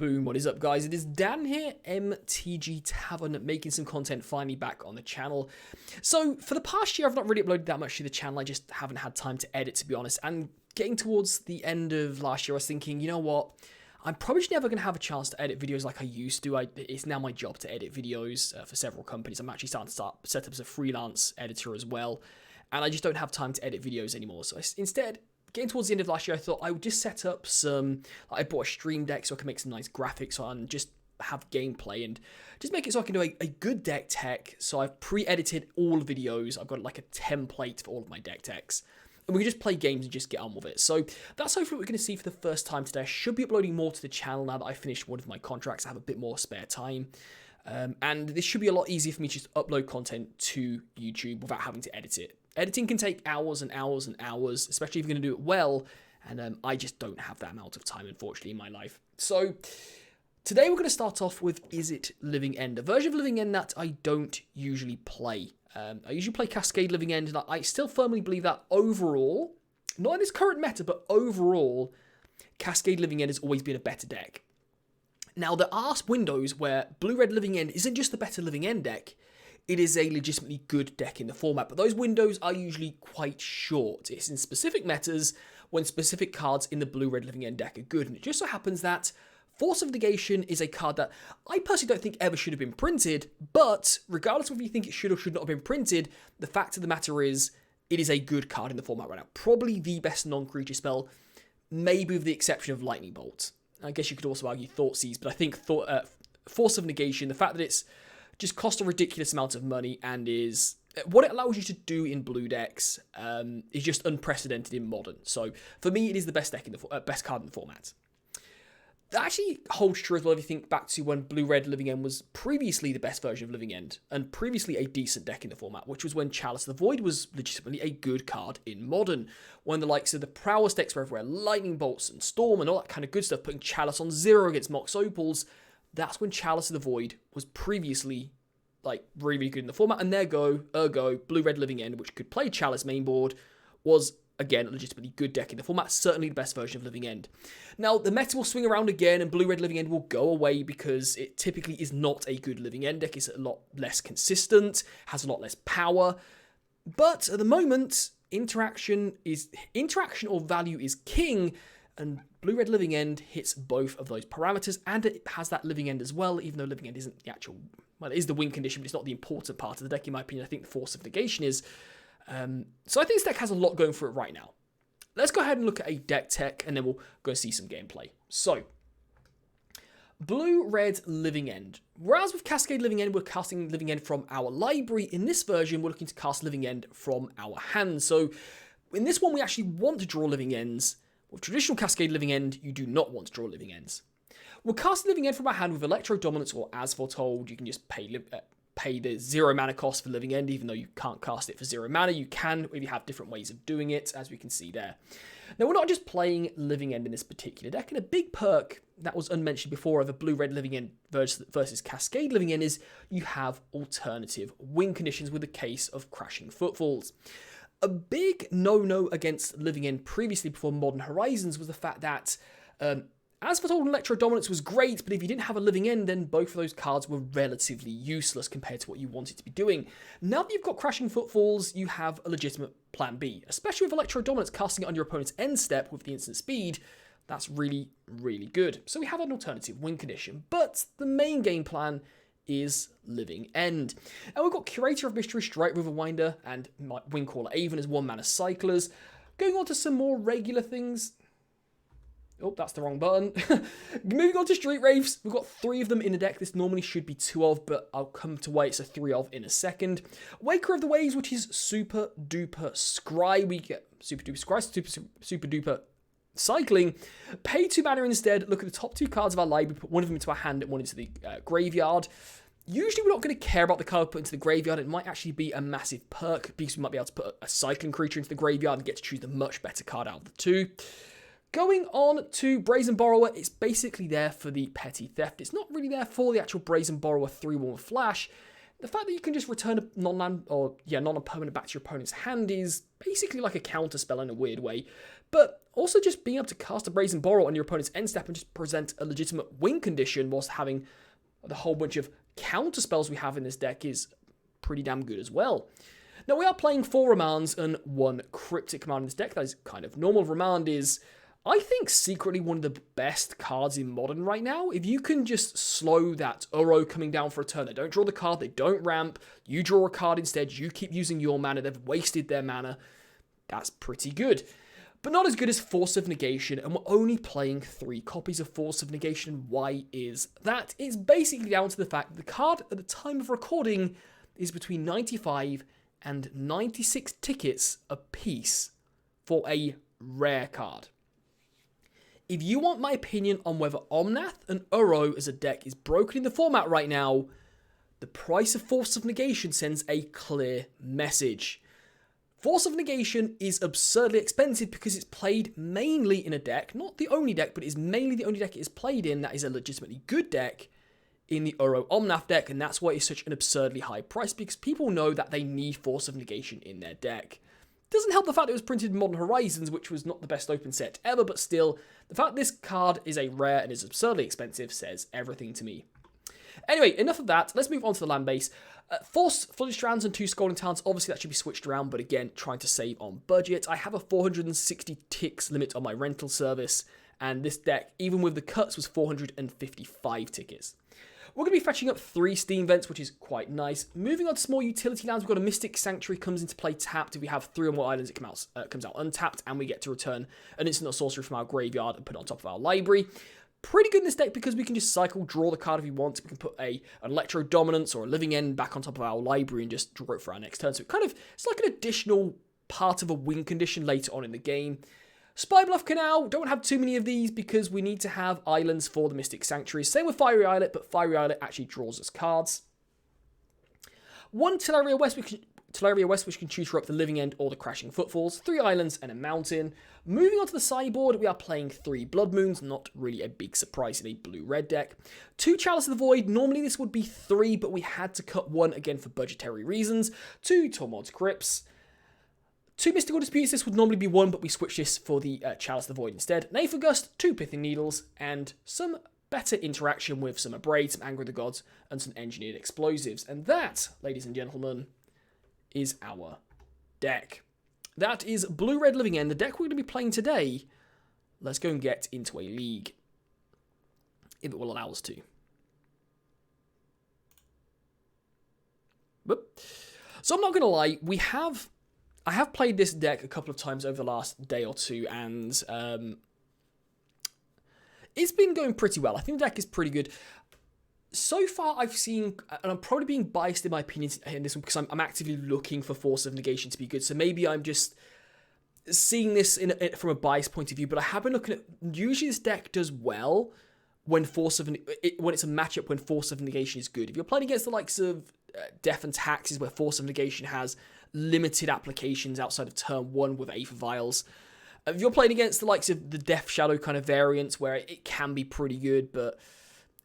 Boom, what is up guys? It is Dan here, MTG Tavern, making some content finally back on the channel. So for the past year I've not really uploaded that much to the channel, I just haven't had time to edit, to be honest, and getting towards the end of last year I was thinking, you know what, I'm probably just never going to have a chance to edit videos like I used to. It's now my job to edit videos for several companies. I'm actually starting to set up as a freelance editor as well, and I just don't have time to edit videos anymore. So instead, getting towards the end of last year, I thought I would just set up some, I bought a stream deck so I can make some nice graphics on and just have gameplay and just make it so I can do a good deck tech. So I've pre-edited all videos. I've got like a template for all of my deck techs. And we can just play games and just get on with it. So that's hopefully what we're going to see for the first time today. I should be uploading more to the channel now that I finished one of my contracts. I have a bit more spare time. And this should be a lot easier for me to just upload content to YouTube without having to edit it. Editing can take hours and hours and hours, especially if you're going to do it well. And I just don't have that amount of time, unfortunately, in my life. So today we're going to start off with Izzet Living End, a version of Living End that I don't usually play. I usually play Cascade Living End, and I still firmly believe that overall, not in this current meta, but overall, Cascade Living End has always been a better deck. Now, there are windows where Blue-Red Living End isn't just the better Living End deck, it is a legitimately good deck in the format, but those windows are usually quite short. It's in specific metas when specific cards in the Blue-Red Living End deck are good, and it just so happens that Force of Negation is a card that I personally don't think ever should have been printed, but regardless of whether you think it should or should not have been printed, the fact of the matter is, it is a good card in the format right now. Probably the best non-creature spell, maybe with the exception of Lightning Bolt. I guess you could also argue Thoughtseize, but I think Force of Negation, the fact that it's just cost a ridiculous amount of money and is what it allows you to do in blue decks is just unprecedented in Modern. So for me, it is the best deck in the best card in the format. That actually holds true as well if you think back to when Blue-Red Living End was previously the best version of Living End, and previously a decent deck in the format, which was when Chalice of the Void was legitimately a good card in Modern, when the likes of the Prowess decks were everywhere, Lightning Bolts and Storm and all that kind of good stuff, putting Chalice on 0 against Mox Opals. That's when Chalice of the Void was previously like really good in the format, and ergo, Blue-Red Living End, which could play Chalice mainboard, was again, a legitimately good deck in the format, certainly the best version of Living End. Now, the meta will swing around again, and Blue-Red Living End will go away because it typically is not a good Living End deck. It's a lot less consistent, has a lot less power. But at the moment, interaction or value is king, and Blue-Red Living End hits both of those parameters, and it has that Living End as well, even though Living End isn't the actual, well, it is the win condition, but it's not the important part of the deck, in my opinion. I think the Force of Negation is. So I think this deck has a lot going for it right now. Let's go ahead and look at a deck tech, and then we'll go see some gameplay. So, Blue-Red Living End. Whereas with Cascade Living End, we're casting Living End from our library, in this version, we're looking to cast Living End from our hand. So, in this one, we actually want to draw Living Ends. With traditional Cascade Living End, you do not want to draw Living Ends. We'll cast Living End from our hand with Electro Dominance, or as foretold, you can just pay the 0 mana cost for Living End, even though you can't cast it for 0 mana. You can if you have different ways of doing it, as we can see there. Now, we're not just playing Living End in this particular deck, and a big perk that was unmentioned before of a Blue-Red Living End versus Cascade Living End is you have alternative win conditions with the case of Crashing Footfalls. A big no-no against Living End previously before Modern Horizons was the fact that as foretold, Electro Dominance was great, but if you didn't have a Living End, then both of those cards were relatively useless compared to what you wanted to be doing. Now that you've got Crashing Footfalls, you have a legitimate plan B, especially with Electro Dominance casting it on your opponent's end step with the instant speed. That's really, really good. So we have an alternative win condition, but the main game plan is Living End. And we've got Curator of Mystery, Strike Riverwinder, and Windcaller Avon as 1-mana cyclers. Going on to some more regular things. Oh, that's the wrong button. Moving on to Street Wraiths, we've got 3 of them in the deck. This normally should be 2 of, but I'll come to why it's a 3 of in a second. Waker of the Waves, which is Super Duper Scry. We get Super Duper Scry, Super Duper Cycling. Pay 2 mana instead. Look at the top 2 cards of our library, put one of them into our hand and one into the graveyard. Usually we're not going to care about the card put into the graveyard. It might actually be a massive perk because we might be able to put a cycling creature into the graveyard and get to choose the much better card out of the 2. Going on to Brazen Borrower, it's basically there for the petty theft. It's not really there for the actual Brazen Borrower 3-1 flash. the fact that you can just return a non-land or non-permanent back to your opponent's hand is basically like a counter spell in a weird way. But also just being able to cast a Brazen Borrower on your opponent's end step and just present a legitimate win condition whilst having the whole bunch of counter spells we have in this deck is pretty damn good as well. Now we are playing 4 Remands and 1 Cryptic Command in this deck. That is kind of normal. Remand is, I think, secretly one of the best cards in Modern right now. If you can just slow that Uro coming down for a turn, they don't draw the card, they don't ramp, you draw a card instead, you keep using your mana, they've wasted their mana, that's pretty good. But not as good as Force of Negation, and we're only playing 3 copies of Force of Negation. Why is that? It's basically down to the fact that the card at the time of recording is between 95 and 96 tickets a piece for a rare card. If you want my opinion on whether Omnath and Uro as a deck is broken in the format right now, the price of Force of Negation sends a clear message. Force of Negation is absurdly expensive because it's played mainly in a deck, not the only deck, but it's mainly the only deck it is played in that is a legitimately good deck in the Uro Omnath deck, and that's why it's such an absurdly high price, because people know that they need Force of Negation in their deck. Doesn't help the fact it was printed in Modern Horizons, which was not the best open set ever, but still, the fact this card is a rare and is absurdly expensive says everything to me. Anyway, enough of that. Let's move on to the land base. Force, Flooded Strands, and 2 Scalding Talents. Obviously, that should be switched around, but again, trying to save on budget. I have a 460 ticks limit on my rental service, and this deck, even with the cuts, was 455 tickets. We're going to be fetching up 3 Steam Vents, which is quite nice. Moving on to small utility lands, we've got a Mystic Sanctuary comes into play tapped. If we have 3 or more islands, it comes out untapped, and we get to return an instant or sorcery from our graveyard and put it on top of our library. Pretty good in this deck because we can just cycle, draw the card if we want. We can put an Electro Dominance or a Living End back on top of our library and just draw it for our next turn. So it's like an additional part of a win condition later on in the game. Spybluff Canal, don't have too many of these because we need to have islands for the Mystic Sanctuaries. Same with Fiery Islet, but Fiery Islet actually draws us cards. 1 Teleria West, which can choose for up the Living End or the Crashing Footfalls. 3 islands and a mountain. Moving on to the sideboard, we are playing 3 Blood Moons. Not really a big surprise in a blue-red deck. 2 Chalice of the Void. Normally this would be 3, but we had to cut 1 again for budgetary reasons. 2 Tormod's Crypts. 2 Mystical Disputes, this would normally be 1, but we switched this for the Chalice of the Void instead. An Aether Gust, 2 Pithing Needles, and some better interaction with some Abrade, some Anger of the Gods, and some Engineered Explosives. And that, ladies and gentlemen, is our deck. That is Blue-Red Living End, the deck we're going to be playing today. Let's go and get into a league, if it will allow us to. So I'm not going to lie, I have played this deck a couple of times over the last day or two, and it's been going pretty well. I think the deck is pretty good. So far, I've seen, and I'm probably being biased in my opinions in this one because I'm actively looking for Force of Negation to be good, so maybe I'm just seeing this from a biased point of view, but I have been looking at, usually this deck does well when it's a matchup when Force of Negation is good. If you're playing against the likes of Death and Taxes, where Force of Negation has limited applications outside of turn 1 with Aether Vials. If you're playing against the likes of the Death Shadow kind of variants, where it can be pretty good, but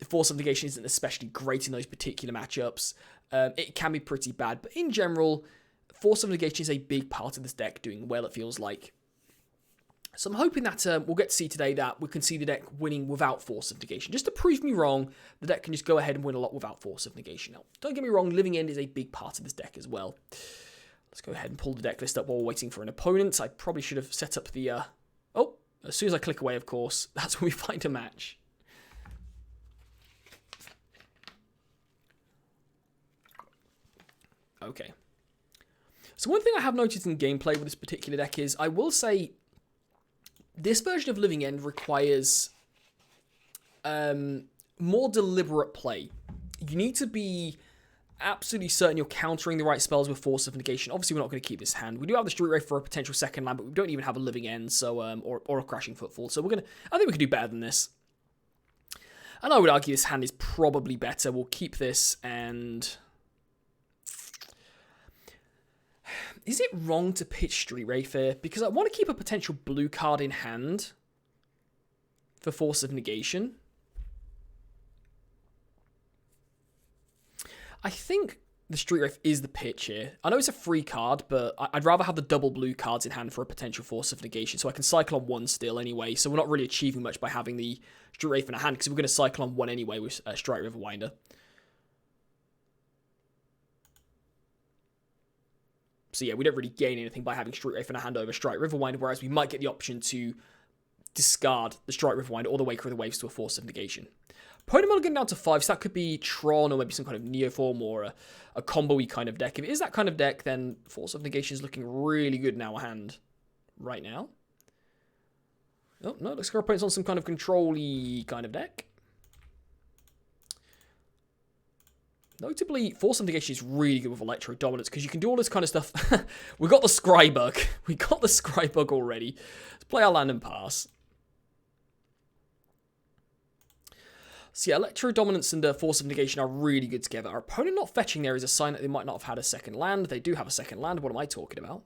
Force of Negation isn't especially great in those particular matchups, it can be pretty bad. But in general, Force of Negation is a big part of this deck doing well, it feels like. So I'm hoping that we'll get to see today that we can see the deck winning without Force of Negation. Just to prove me wrong, the deck can just go ahead and win a lot without Force of Negation. Now, don't get me wrong, Living End is a big part of this deck as well. Let's go ahead and pull the deck list up while we're waiting for an opponent. I probably should have set up the... Oh, as soon as I click away, of course, that's when we find a match. Okay. So one thing I have noticed in gameplay with this particular deck is, I will say, this version of Living End requires more deliberate play. You need to be absolutely certain you're countering the right spells with Force of Negation. Obviously, we're not going to keep this hand. We do have the Street Wraith for a potential second land, but we don't even have a Living End, so or a Crashing Footfall. So I think we can do better than this. And I would argue this hand is probably better. We'll keep this, and is it wrong to pitch Street Wraith here? Because I want to keep a potential blue card in hand for Force of Negation. I think the Street Wraith is the pitch here. I know it's a free card, but I'd rather have the double blue cards in hand for a potential Force of Negation, so I can cycle on one still anyway, so we're not really achieving much by having the Street Wraith in a hand, because we're going to cycle on one anyway with Strike Riverwinder. So yeah, we don't really gain anything by having Street Wraith in a hand over Strike Riverwinder, whereas we might get the option to discard the Strike Riverwinder or the Waker of the Waves to a Force of Negation. Opponent will get down to 5, so that could be Tron or maybe some kind of Neoform or a combo-y kind of deck. If it is that kind of deck, then Force of Negation is looking really good in our hand right now. Oh, no, looks like our opponent's on some kind of control-y kind of deck. Notably, Force of Negation is really good with Electro Dominance because you can do all this kind of stuff. We got the Scrybug. We got the Scrybug already. Let's play our land and pass. So yeah, Electro Dominance and Force of Negation are really good together. Our opponent not fetching there is a sign that they might not have had a second land. They do have a second land. What am I talking about?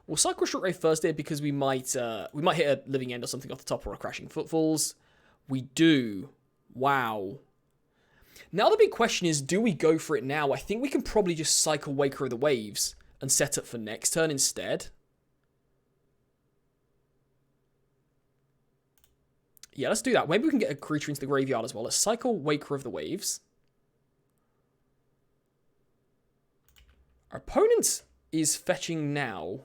We'll cycle Short Ray first here because we might hit a Living End or something off the top or a Crashing Footfalls. We do. Wow. Now the big question is, do we go for it now? I think we can probably just cycle Waker of the Waves and set up for next turn instead. Yeah, let's do that. Maybe we can get a creature into the graveyard as well. Let's cycle Waker of the Waves. Our opponent is fetching now.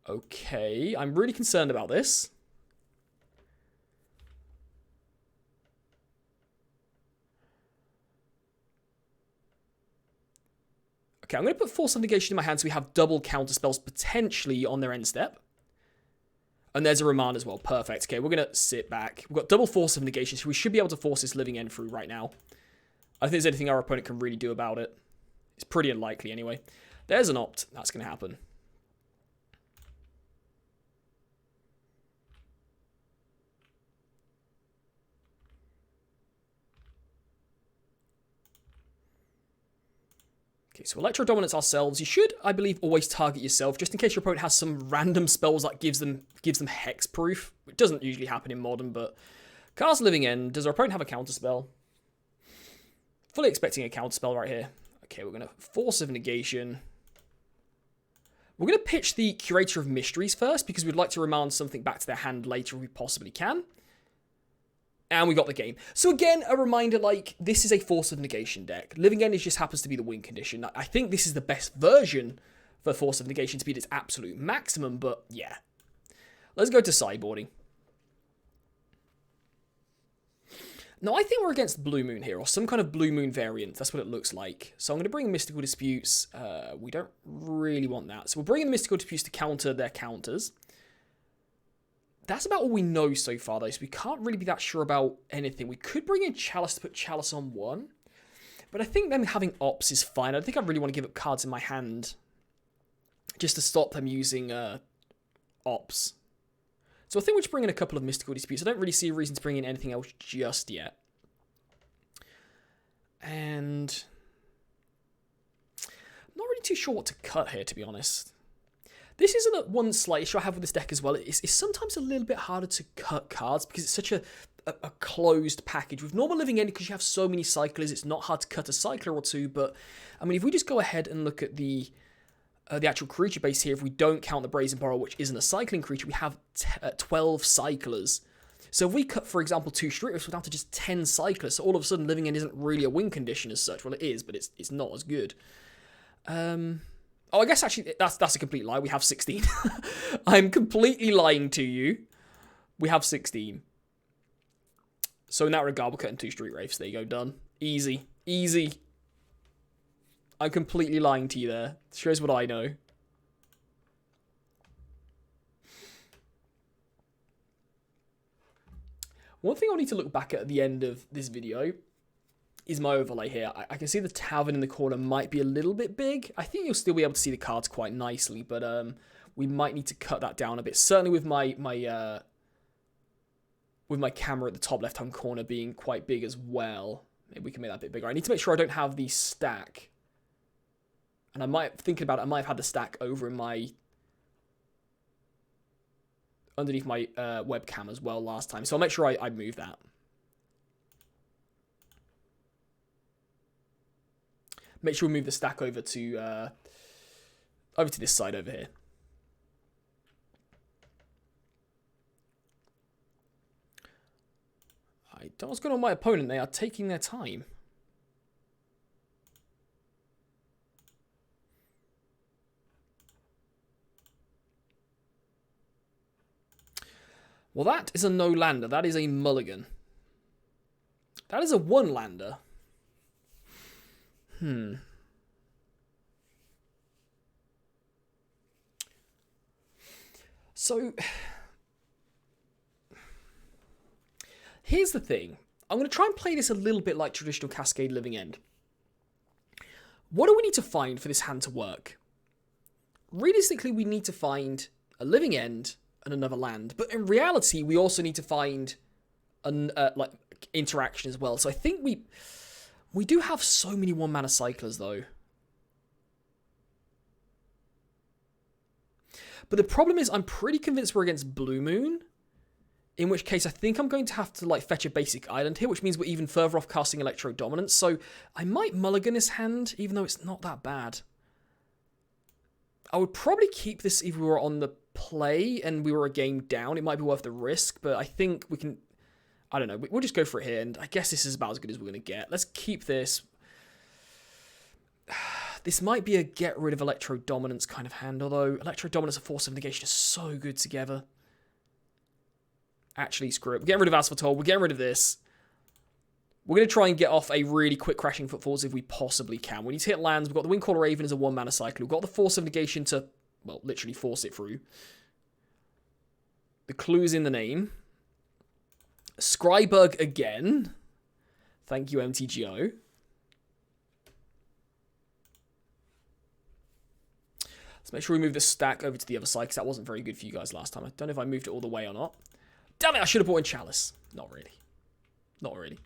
Okay, I'm really concerned about this. Okay, I'm going to put Force of Negation in my hand so we have double counter spells potentially on their end step. And there's a Remand as well. Perfect. Okay, we're going to sit back. We've got double Force of Negation, so we should be able to force this Living End through right now. I think there's anything our opponent can really do about it. It's pretty unlikely anyway. There's an Opt. That's going to happen. Okay, so Electro Dominance ourselves. You should, I believe, always target yourself, just in case your opponent has some random spells that gives them hexproof. It doesn't usually happen in Modern, but cast Living End. Does our opponent have a counterspell? Fully expecting a counterspell right here. Okay, we're going to Force of Negation. We're going to pitch the Curator of Mysteries first, because we'd like to remand something back to their hand later if we possibly can. And we got the game. So again, a reminder, like, this is a Force of Negation deck. Living End just happens to be the win condition. I think this is the best version for Force of Negation to be at its absolute maximum, but yeah. Let's go to Sideboarding. Now, I think we're against Blue Moon here, or some kind of Blue Moon variant. That's what it looks like. So I'm going to bring in Mystical Disputes. We don't really want that. So we'll bring in Mystical Disputes to counter their counters. That's about all we know so far, though, so we can't really be that sure about anything. We could bring in Chalice to put Chalice on one, but I think them having Ops is fine. I think I really want to give up cards in my hand just to stop them using Ops. So I think we'll just bring in a couple of Mystical Disputes. I don't really see a reason to bring in anything else just yet. And I'm not really too sure what to cut here, to be honest. This is one slight issue I have with this deck as well. It's sometimes a little bit harder to cut cards because it's such a closed package. With normal Living End, because you have so many cyclers, it's not hard to cut a cycler or two. But, I mean, if we just go ahead and look at the actual creature base here, if we don't count the Brazen Borrower, which isn't a cycling creature, we have 12 cyclers. So if we cut, for example, 2 Street Wraiths, we're down to just 10 cyclers. So all of a sudden, Living End isn't really a win condition as such. Well, it is, but it's not as good. Oh, I guess actually that's a complete lie. We have 16. I'm completely lying to you. We have 16. So in that regard, we're cutting 2 Street Wraiths. There you go, done. Easy. Easy. I'm completely lying to you there. Shows what I know. One thing I need to look back at the end of this video is my overlay here. I can see the tavern in the corner might be a little bit big. I think you'll still be able to see the cards quite nicely, but we might need to cut that down a bit. Certainly with my camera at the top left-hand corner being quite big as well. Maybe we can make that a bit bigger. I need to make sure I don't have the stack. And I might, thinking about it, I might have had the stack over in my underneath my webcam as well last time. So I'll make sure I move that. Make sure we move the stack over to this side over here. I don't know what's going on with my opponent. They are taking their time. Well, that is a no-lander. That is a mulligan. That is a one-lander. So, here's the thing. I'm going to try and play this a little bit like traditional Cascade Living End. What do we need to find for this hand to work? Realistically, we need to find a Living End and another land. But in reality, we also need to find an like interaction as well. So I think we do have so many one-mana cyclers, though. But the problem is, I'm pretty convinced we're against Blue Moon. In which case, I think I'm going to have to like fetch a basic island here, which means we're even further off casting Electro Dominance. So I might mulligan this hand, even though it's not that bad. I would probably keep this if we were on the play and we were a game down. It might be worth the risk, but I think we can... I don't know. We'll just go for it here, and I guess this is about as good as we're going to get. Let's keep this. This might be a get rid of Electro Dominance kind of hand, although Electro Dominance and Force of Negation are so good together. Actually, screw it. We're getting rid of Asphaltol. We're getting rid of this. We're going to try and get off a really quick Crashing Footfalls if we possibly can. We need to hit lands. We've got the Windcaller Raven as a one-mana cycle. We've got the Force of Negation to, well, literally force it through. The clue's in the name. Scrybug again. Thank you, MTGO. Let's make sure we move the stack over to the other side, because that wasn't very good for you guys last time. I don't know if I moved it all the way or not. Damn it, I should have brought in Chalice. Not really. Not really.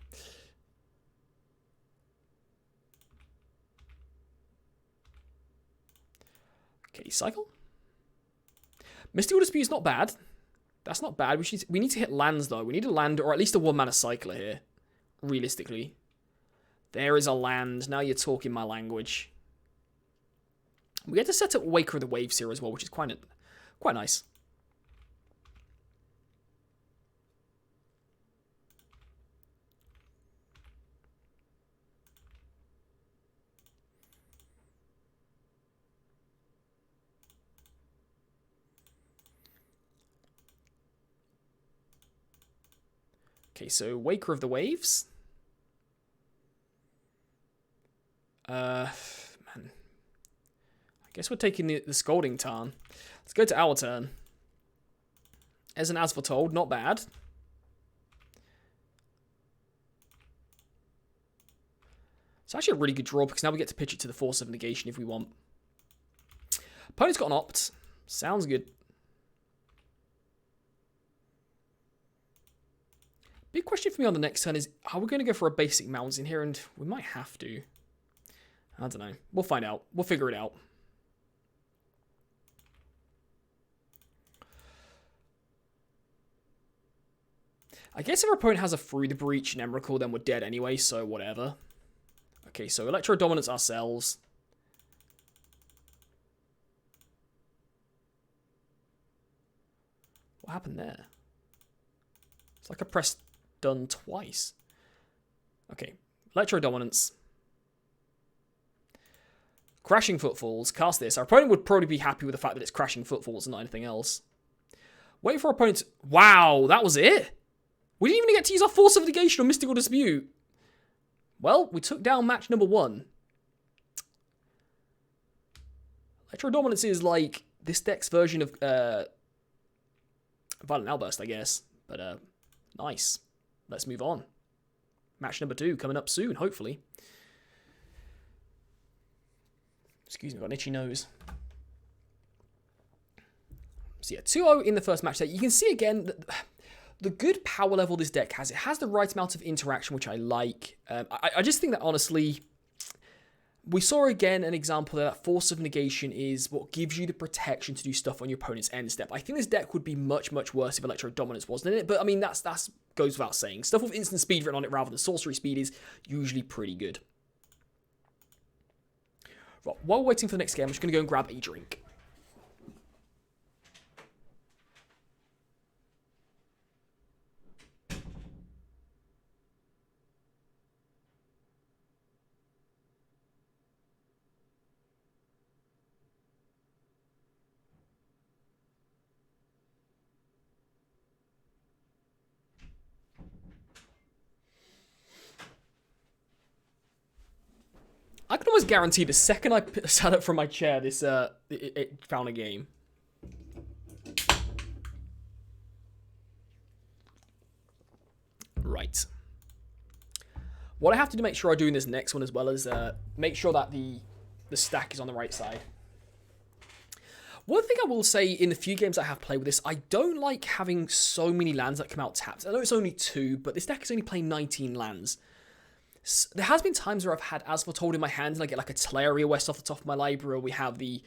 Okay, cycle. Mystical Dispute's not bad. That's not bad. We need to hit lands, though. We need a land, or at least a one-mana cycler here. Realistically. There is a land. Now you're talking my language. We get to set up Waker of the Waves here as well, which is quite nice. Okay, so Waker of the Waves. Man. I guess we're taking the Scolding Tarn. Let's go to our turn. As an Asphaltold, not bad. It's actually a really good draw, because now we get to pitch it to the Force of Negation if we want. Opponent's got an Opt. Sounds good. Big question for me on the next turn is, are we going to go for a basic mountains in here? And we might have to. I don't know. We'll find out. We'll figure it out. I guess if our opponent has a Through the Breach and Emrakul, then we're dead anyway, so whatever. Okay, so Electro Dominance ourselves. What happened there? It's like a press done twice. Okay, Electro Dominance. Crashing Footfalls, cast this. Our opponent would probably be happy with the fact that it's Crashing Footfalls and not anything else. Wait for our opponent to... Wow, that was it? We didn't even get to use our Force of Negation or Mystical Dispute. Well, we took down match number 1. Electro Dominance is like this deck's version of Violent Outburst, I guess. But nice. Let's move on. Match number 2 coming up soon, hopefully. Excuse me, I've got an itchy nose. So yeah, 2-0 in the first match there. You can see again that the good power level this deck has. It has the right amount of interaction, which I like. I just think that, honestly, we saw again an example that Force of Negation is what gives you the protection to do stuff on your opponent's end step. I think this deck would be much, much worse if Electro Dominance wasn't in it, but I mean, that's goes without saying. Stuff with instant speed written on it rather than sorcery speed is usually pretty good. Right, while we're waiting for the next game, I'm just going to go and grab a drink. I can almost guarantee the second I sat up from my chair, this it found a game. Right. What I have to do to make sure I do in this next one as well is make sure that the stack is on the right side. One thing I will say in the few games I have played with this, I don't like having so many lands that come out tapped. I know it's only 2, but this deck is only playing 19 lands. There has been times where I've had As Foretold in my hand and I get like a Teleria West off the top of my library. We have the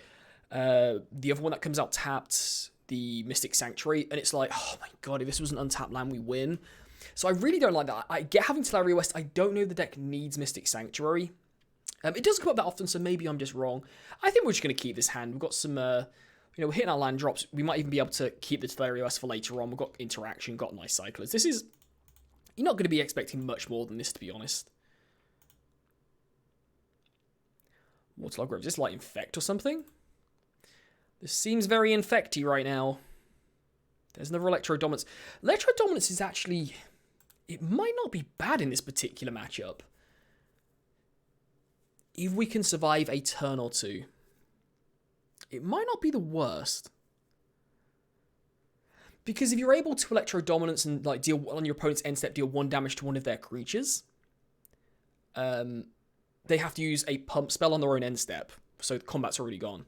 other one that comes out tapped, the Mystic Sanctuary, and it's like, oh my god, if this was an untapped land, we win. So I really don't like that. I get having Teleria West. I don't know if the deck needs Mystic Sanctuary. It doesn't come up that often, so maybe I'm just wrong. I think we're just going to keep this hand. We've got some, we're hitting our land drops. We might even be able to keep the Teleria West for later on. We've got Interaction, got nice cyclers. This is, you're not going to be expecting much more than this, to be honest. Waterlog Grove, is this like Infect or something? This seems very infecty right now. There's another Electro Dominance. Electro Dominance is actually, it might not be bad in this particular matchup. If we can survive a turn or two, it might not be the worst. Because if you're able to Electro Dominance and like deal on your opponent's end step, deal 1 damage to one of their creatures, they have to use a pump spell on their own end step, so the combat's already gone.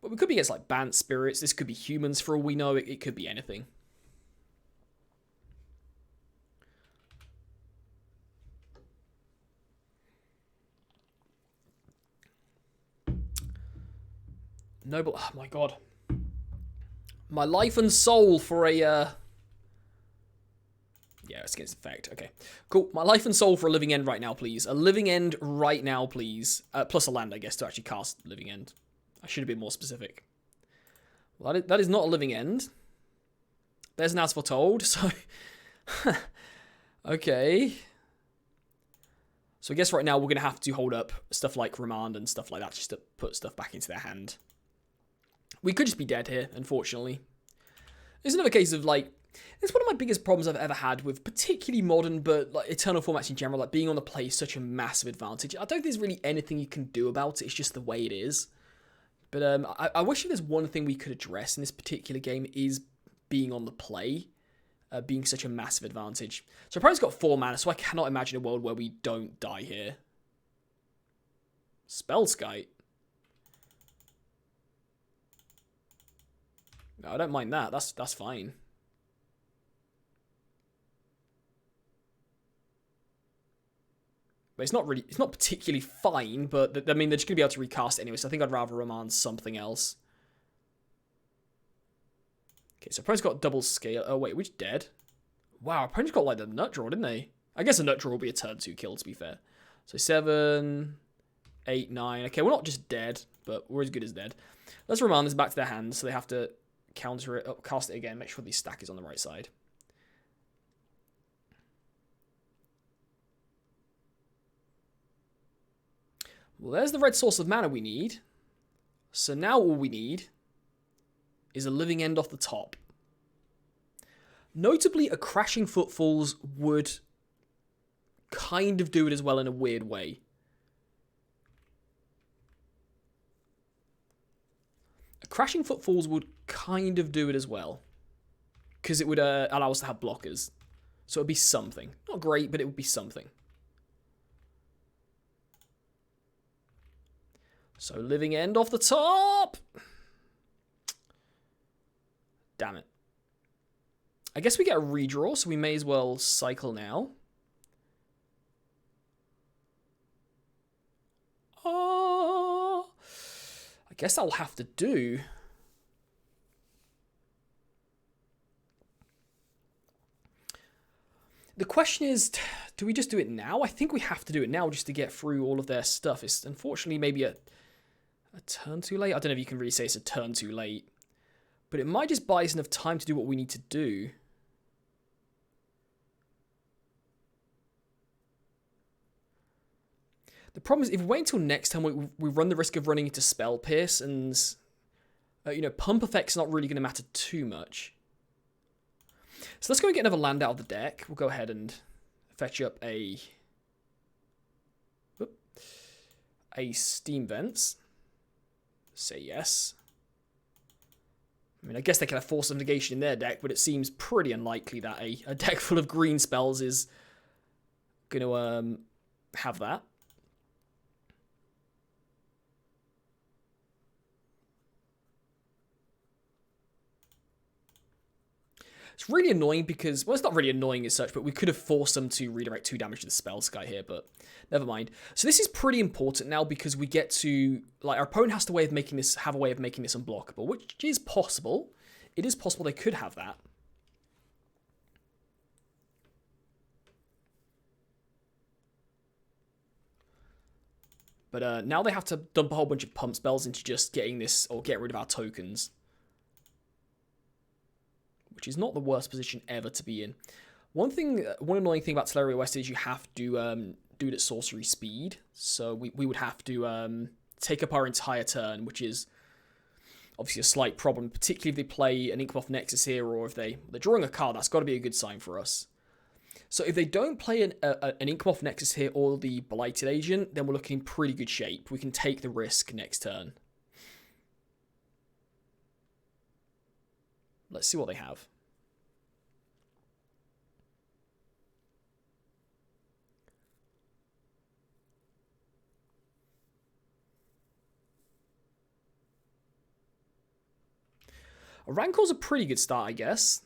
But we could be against like Bant Spirits, this could be humans for all we know, it could be anything. Noble, oh my god. My life and soul for a, yeah, it's against Infect. Okay, cool. My life and soul for a Living End right now, please. A Living End right now, please. Plus a land, I guess, to actually cast Living End. I should have been more specific. Well, that is not a Living End. There's an As Foretold, so... okay. So I guess right now we're going to have to hold up stuff like Remand and stuff like that just to put stuff back into their hand. We could just be dead here, unfortunately. There's another case of, like... It's one of my biggest problems I've ever had with particularly modern, but like Eternal formats in general, like being on the play is such a massive advantage. I don't think there's really anything you can do about it. It's just the way it is. But I wish if there's one thing we could address in this particular game is being on the play, being such a massive advantage. So opponent's got 4 mana, so I cannot imagine a world where we don't die here. Spellskite. No, I don't mind that. That's fine. But it's not particularly fine, but I mean, they're just going to be able to recast it anyway, so I think I'd rather remand something else. Okay, so opponent's got double scale. Oh, wait, which dead? Wow, opponent's got like the nut draw, didn't they? I guess a nut draw will be a turn 2 kill, to be fair. So 7, 8, 9. Okay, we're not just dead, but we're as good as dead. Let's remand this back to their hand, so they have to counter it, cast it again, make sure the stack is on the right side. Well, there's the red source of mana we need. So now all we need is a Living End off the top. Notably, a Crashing Footfalls would kind of do it as well in a weird way. A Crashing Footfalls would kind of do it as well. Because it would allow us to have blockers. So it would be something. Not great, but it would be something. So Living End off the top. Damn it. I guess we get a redraw, so we may as well cycle now. Oh, I guess I'll have to do. The question is, do we just do it now? I think we have to do it now just to get through all of their stuff. It's unfortunately maybe a turn too late. I don't know if you can really say it's a turn too late. But it might just buy us enough time to do what we need to do. The problem is, if we wait until next time, we run the risk of running into Spell Pierce, and Pump Effect's not really going to matter too much. So let's go and get another land out of the deck. We'll go ahead and fetch up a Steam Vents. Say yes. I mean, I guess they can have Force of Negation in their deck, but it seems pretty unlikely that a deck full of green spells is going to have that. It's really annoying because, well, it's not really annoying as such, but we could have forced them to redirect 2 damage to the Spells guy here, but never mind. So this is pretty important now because we get to, like, our opponent has have a way of making this unblockable, which is possible. It is possible they could have that. But now they have to dump a whole bunch of pump spells into just getting this, or get rid of our tokens. Which is not the worst position ever to be in. One annoying thing about Teleria West is you have to do it at sorcery speed. So we would have to take up our entire turn, which is obviously a slight problem, particularly if they play an Inkmoth Nexus here, or if they're drawing a card. That's got to be a good sign for us. So if they don't play an Inkmoth Nexus here or the Blighted Agent, then we're looking in pretty good shape. We can take the risk next turn. Let's see what they have. A Rancor's a pretty good start, I guess.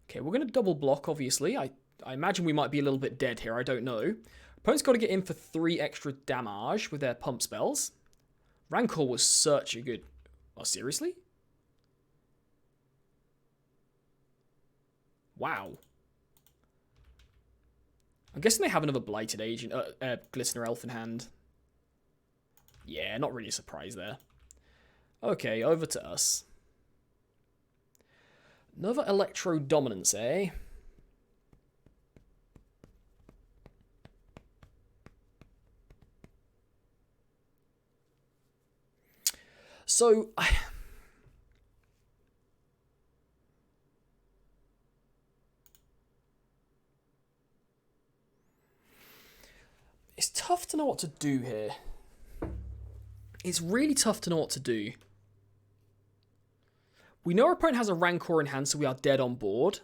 Okay, we're going to double block, obviously. I imagine we might be a little bit dead here. I don't know. Opponent's got to get in for 3 extra damage with their pump spells. Rancor was such a good... Oh, seriously? Wow. I'm guessing they have another Blighted Agent, Glistener Elf in hand. Yeah, not really a surprise there. Okay, over to us. Another Electro Dominance, eh? So, it's tough to know what to do here. It's really tough to know what to do. We know our opponent has a Rancor in hand, so we are dead on board.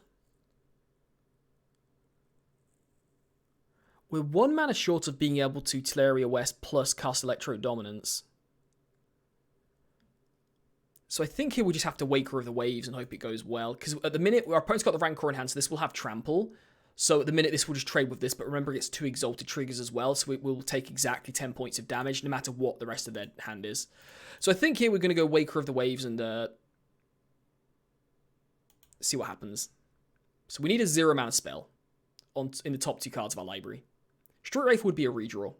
We're 1 mana short of being able to Teleria West plus cast Electro Dominance. So I think here we just have to Waker of the Waves and hope it goes well. Because at the minute, our opponent's got the Rancor in hand, so this will have Trample. So at the minute, this will just trade with this. But remember, it's 2 Exalted triggers as well. So it will take exactly 10 points of damage, no matter what the rest of their hand is. So I think here we're going to go Waker of the Waves and see what happens. So we need a 0 mana spell in the top 2 cards of our library. Street Wraith would be a redraw.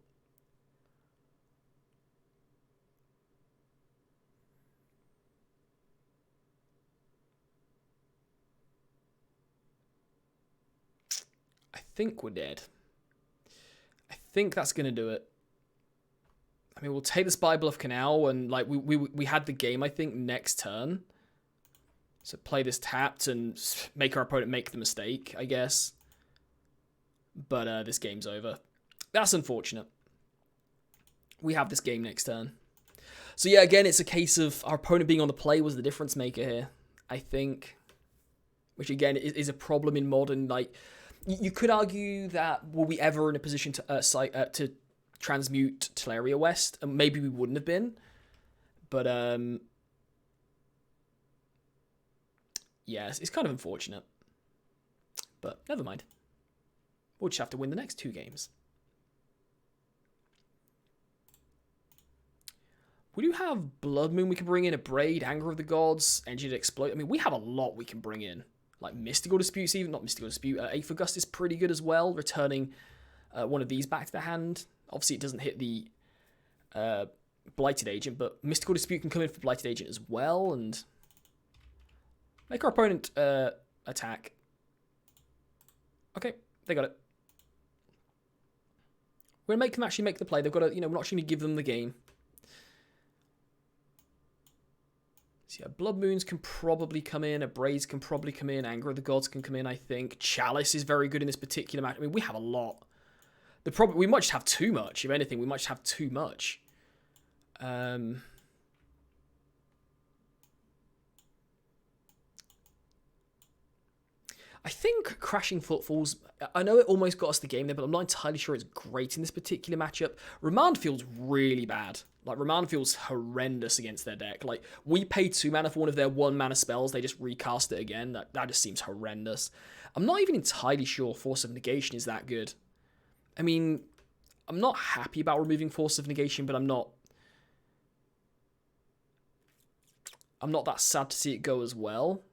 I think we're dead. I think that's going to do it. I mean, we'll take the Spy Bluff Canal, and like we had the game, I think, next turn. So play this tapped and make our opponent make the mistake, I guess. But this game's over. That's unfortunate. We have this game next turn. So yeah, again, it's a case of our opponent being on the play was the difference maker here, I think. Which again is a problem in Modern. Like, you could argue that were we ever in a position to transmute Teleria West, and maybe we wouldn't have been. But yeah, it's kind of unfortunate. But never mind. We'll just have to win the next 2 games. We do have Blood Moon we can bring in, a Braid, Anger of the Gods, Engineered Explode. I mean, we have a lot we can bring in. Like Mystical Disputes even, not Mystical Dispute. Eighth of Gust is pretty good as well, returning one of these back to the hand. Obviously, it doesn't hit the Blighted Agent, but Mystical Dispute can come in for Blighted Agent as well, and make our opponent attack. Okay, they got it. We're going to make them actually make the play. They've got to, we're not actually going to give them the game. So yeah, Blood Moons can probably come in. A Braids can probably come in. Anger of the Gods can come in, I think. Chalice is very good in this particular match. I mean, we have a lot. We might just have too much. If anything, we might just have too much. I think Crashing Footfalls, I know it almost got us the game there, but I'm not entirely sure it's great in this particular matchup. Remand feels really bad. Like, Remand feels horrendous against their deck. Like, we paid 2 mana for one of their 1 mana spells, they just recast it again. That just seems horrendous. I'm not even entirely sure Force of Negation is that good. I mean, I'm not happy about removing Force of Negation, but I'm not that sad to see it go as well.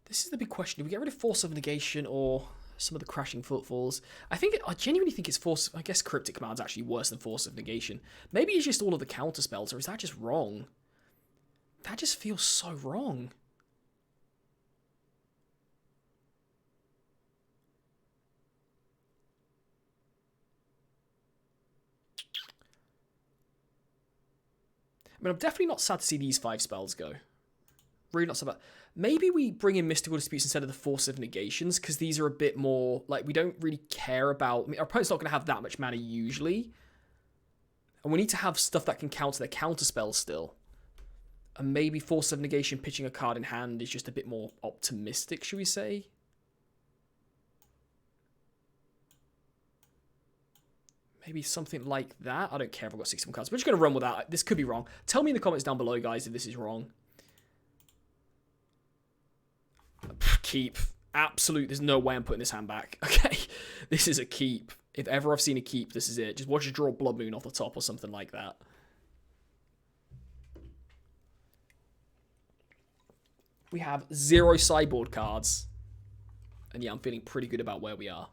This is the big question. Do we get rid of Force of Negation or some of the Crashing Footfalls? I genuinely think it's Force... I guess Cryptic Command's actually worse than Force of Negation. Maybe it's just all of the counter spells, or is that just wrong? That just feels so wrong. I mean, I'm definitely not sad to see these 5 spells go. Really not sad about... Maybe we bring in Mystical Disputes instead of the Force of Negations, because these are a bit more... Like, we don't really care about... I mean, our opponent's not going to have that much mana usually. And we need to have stuff that can counter their counter spells still. And maybe Force of Negation pitching a card in hand is just a bit more optimistic, should we say? Maybe something like that. I don't care if I've got 61 cards. We're just going to run with that. This could be wrong. Tell me in the comments down below, guys, if this is wrong. Keep. Absolute. There's no way I'm putting this hand back. Okay. This is a keep. If ever I've seen a keep, this is it. Just watch us draw Blood Moon off the top or something like that. We have 0 sideboard cards. And yeah, I'm feeling pretty good about where we are.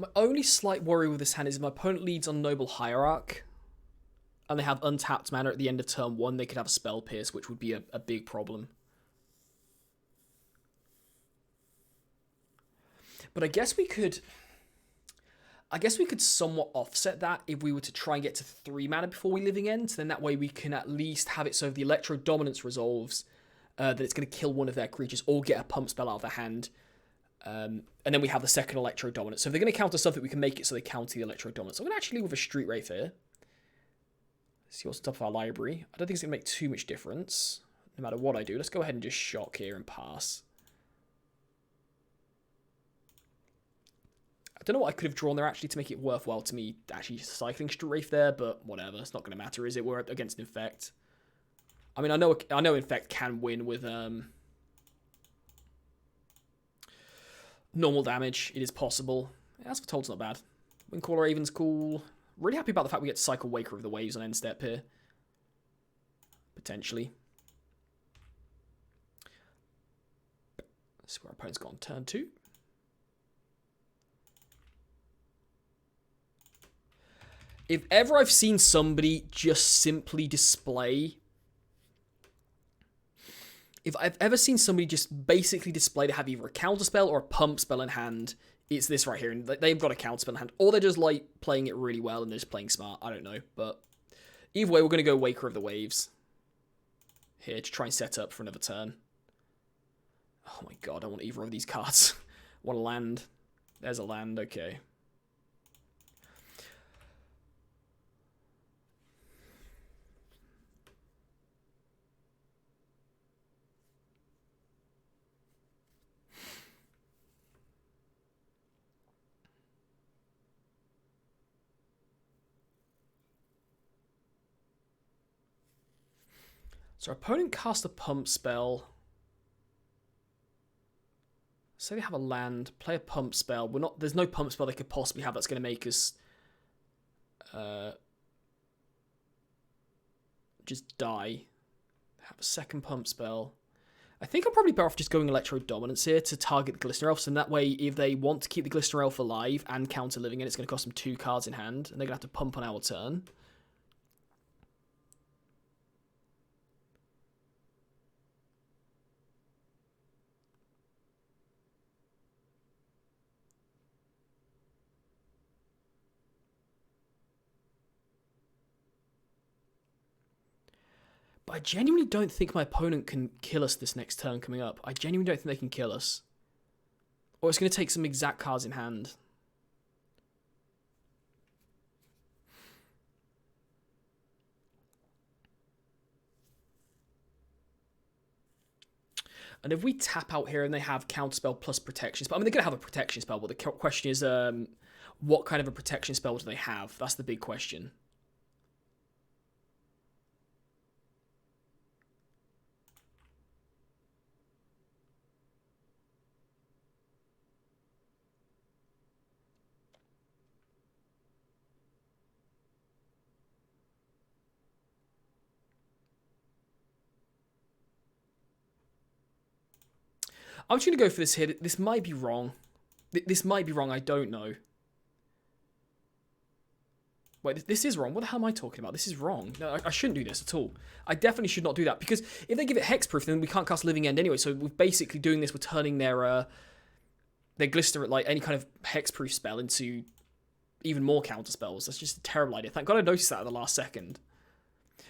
My only slight worry with this hand is my opponent leads on Noble Hierarch, and they have untapped mana at the end of turn 1, they could have a Spell Pierce, which would be a big problem. But I guess we could somewhat offset that if we were to try and get to 3 mana before we Living End. Then that way we can at least have it so if the Electro Dominance resolves, that it's going to kill one of their creatures or get a pump spell out of their hand. And then we have the second Electro Dominance. So if they're going to counter something, we can make it so they counter the Electro Dominance. I'm going to actually leave with a Street Wraith here. See what's on top of our library. I don't think it's going to make too much difference, no matter what I do. Let's go ahead and just shock here and pass. I don't know what I could have drawn there actually to make it worthwhile to me actually cycling Street Wraith there, but whatever. It's not going to matter, is it? We're against Infect. I mean, I know Infect can win with normal damage. It is possible. Yeah, Ask for Told's not bad. Windcaller Raven's cool. Really happy about the fact we get to cycle Waker of the Waves on end step here. Potentially. That's where our opponent's got on turn 2. If ever I've seen somebody just simply display... If I've ever seen somebody just basically display to have either a counter spell or a pump spell in hand, it's this right here. And they've got a counter spell in hand. Or they're just like playing it really well and they're just playing smart. I don't know. But either way, we're going to go Waker of the Waves here to try and set up for another turn. Oh my god, I want either of these cards. I want a land. There's a land, okay. So our opponent cast a pump spell. Say they have a land, play a pump spell. There's no pump spell they could possibly have that's going to make us just die. Have a second pump spell. I think I'm probably better off just going Electro Dominance here to target the Glistener Elf, and that way if they want to keep the Glistener Elf alive and counter living it, it's going to cost them 2 cards in hand, and they're going to have to pump on our turn. But I genuinely don't think my opponent can kill us this next turn coming up. I genuinely don't think they can kill us. Or it's going to take some exact cards in hand. And if we tap out here and they have counterspell plus protection spell, I mean, they're going to have a protection spell, but the question is, what kind of a protection spell do they have? That's the big question. I'm just going to go for this here. This might be wrong. This might be wrong. I don't know. Wait, this is wrong. What the hell am I talking about? This is wrong. No, I shouldn't do this at all. I definitely should not do that, because if they give it hexproof, then we can't cast Living End anyway. So we're basically doing this. We're turning their Glister, like any kind of hexproof spell, into even more counter spells. That's just a terrible idea. Thank God I noticed that at the last second.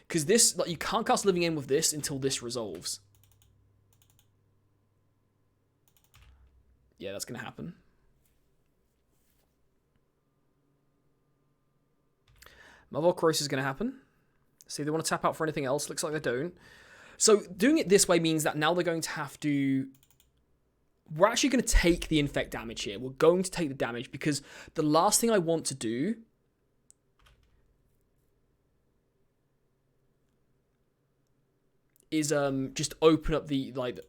Because this, like, you can't cast Living End with this until this resolves. Yeah, that's going to happen. Malvar Cross is going to happen. See, they want to tap out for anything else. Looks like they don't. So doing it this way means that now they're going to have to... We're actually going to take the infect damage here. We're going to take the damage, because the last thing I want to do is just open up the, like...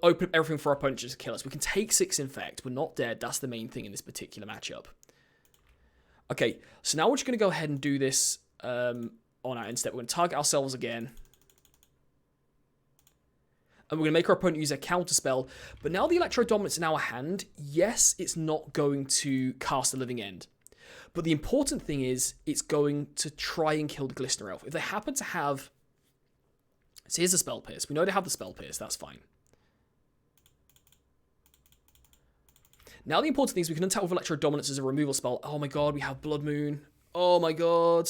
Open up everything for our opponent just to kill us. We can take 6 infect. We're not dead. That's the main thing in this particular matchup. Okay, so now we're just going to go ahead and do this on our end step. We're going to target ourselves again. And we're going to make our opponent use a counter spell. But now the Electro Dominance in our hand, yes, it's not going to cast a Living End. But the important thing is, it's going to try and kill the Glistener Elf. If they happen to have... So here's the Spell Pierce. We know they have the Spell Pierce. That's fine. Now the important thing is we can untap with Electro Dominance as a removal spell. Oh my god, we have Blood Moon. Oh my god.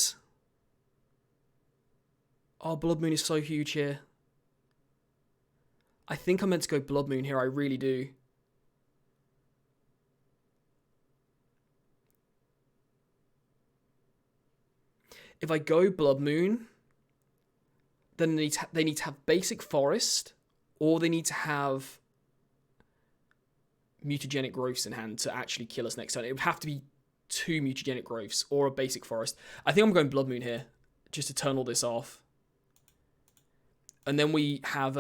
Oh, Blood Moon is so huge here. I think I'm meant to go Blood Moon here, I really do. If I go Blood Moon, then they need to have basic Forest, or they need to have mutagenic growths in hand to actually kill us next turn. It would have to be 2 mutagenic growths or a basic forest. I think I'm going Blood Moon here, just to turn all this off. And then we have...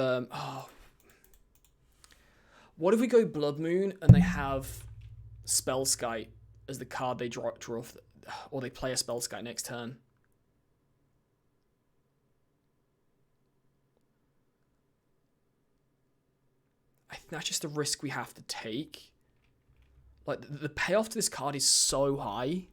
what if we go Blood Moon and they have Spellskite as the card they draw off, or they play a Spellskite next turn? I think that's just the risk we have to take. Like, the payoff to this card is so high.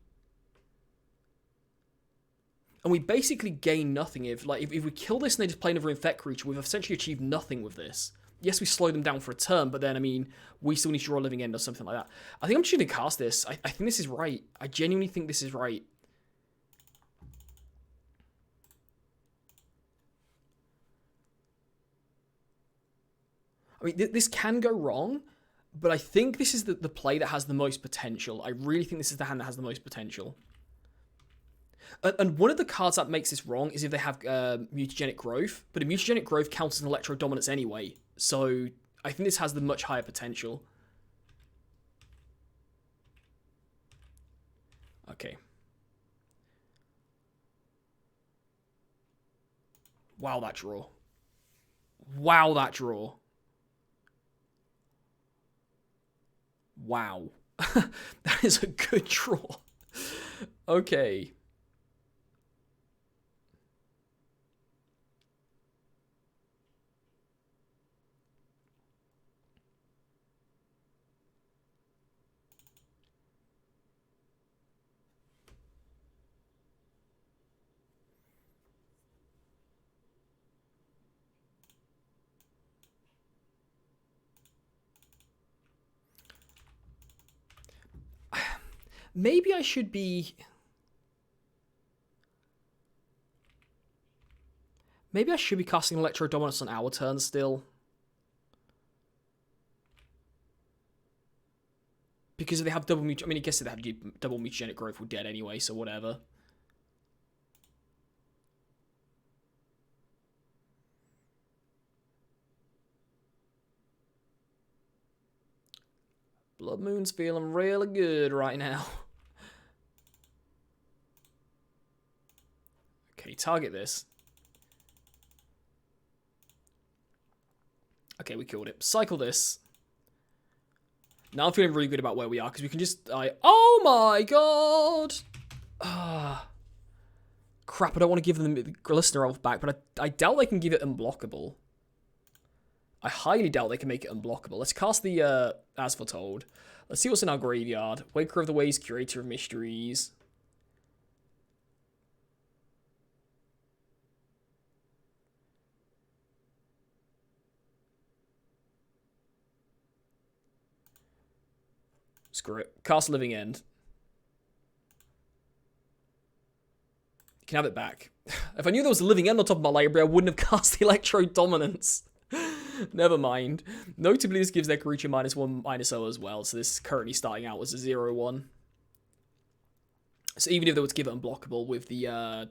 And we basically gain nothing if we kill this and they just play another Infect creature, we've essentially achieved nothing with this. Yes, we slow them down for a turn, but then, I mean, we still need to draw a Living End or something like that. I think I'm just going to cast this. I think this is right. I genuinely think this is right. I mean, this can go wrong, but I think this is the play that has the most potential. I really think this is the hand that has the most potential. And one of the cards that makes this wrong is if they have Mutagenic Growth, but a Mutagenic Growth counts as an Electro Dominance anyway, so I think this has the much higher potential. Okay. Wow, that draw. Wow, that draw. Wow. That is a good draw. Okay. Maybe I should be... Maybe I should be casting Electro Dominance on our turn still. Because if they have double I mean, I guess if they have double mutagenic growth, we're dead anyway, so whatever. Blood Moon's feeling really good right now. Okay, target this. Okay, we killed it. Cycle this. Now I'm feeling really good about where we are, because we can just... oh my god! Crap, I don't want to give them the Glistener Elf back, but I doubt they can give it unblockable. I highly doubt they can make it unblockable. Let's cast the As Foretold. Let's see what's in our graveyard. Waker of the Ways, Curator of Mysteries. Screw it. Cast Living End. You can have it back. If I knew there was a Living End on top of my library, I wouldn't have cast the Electro Dominance. Never mind. Notably, this gives their creature -1/-0 as well, so this is currently starting out as a 0/1. So even if they were to give it unblockable with the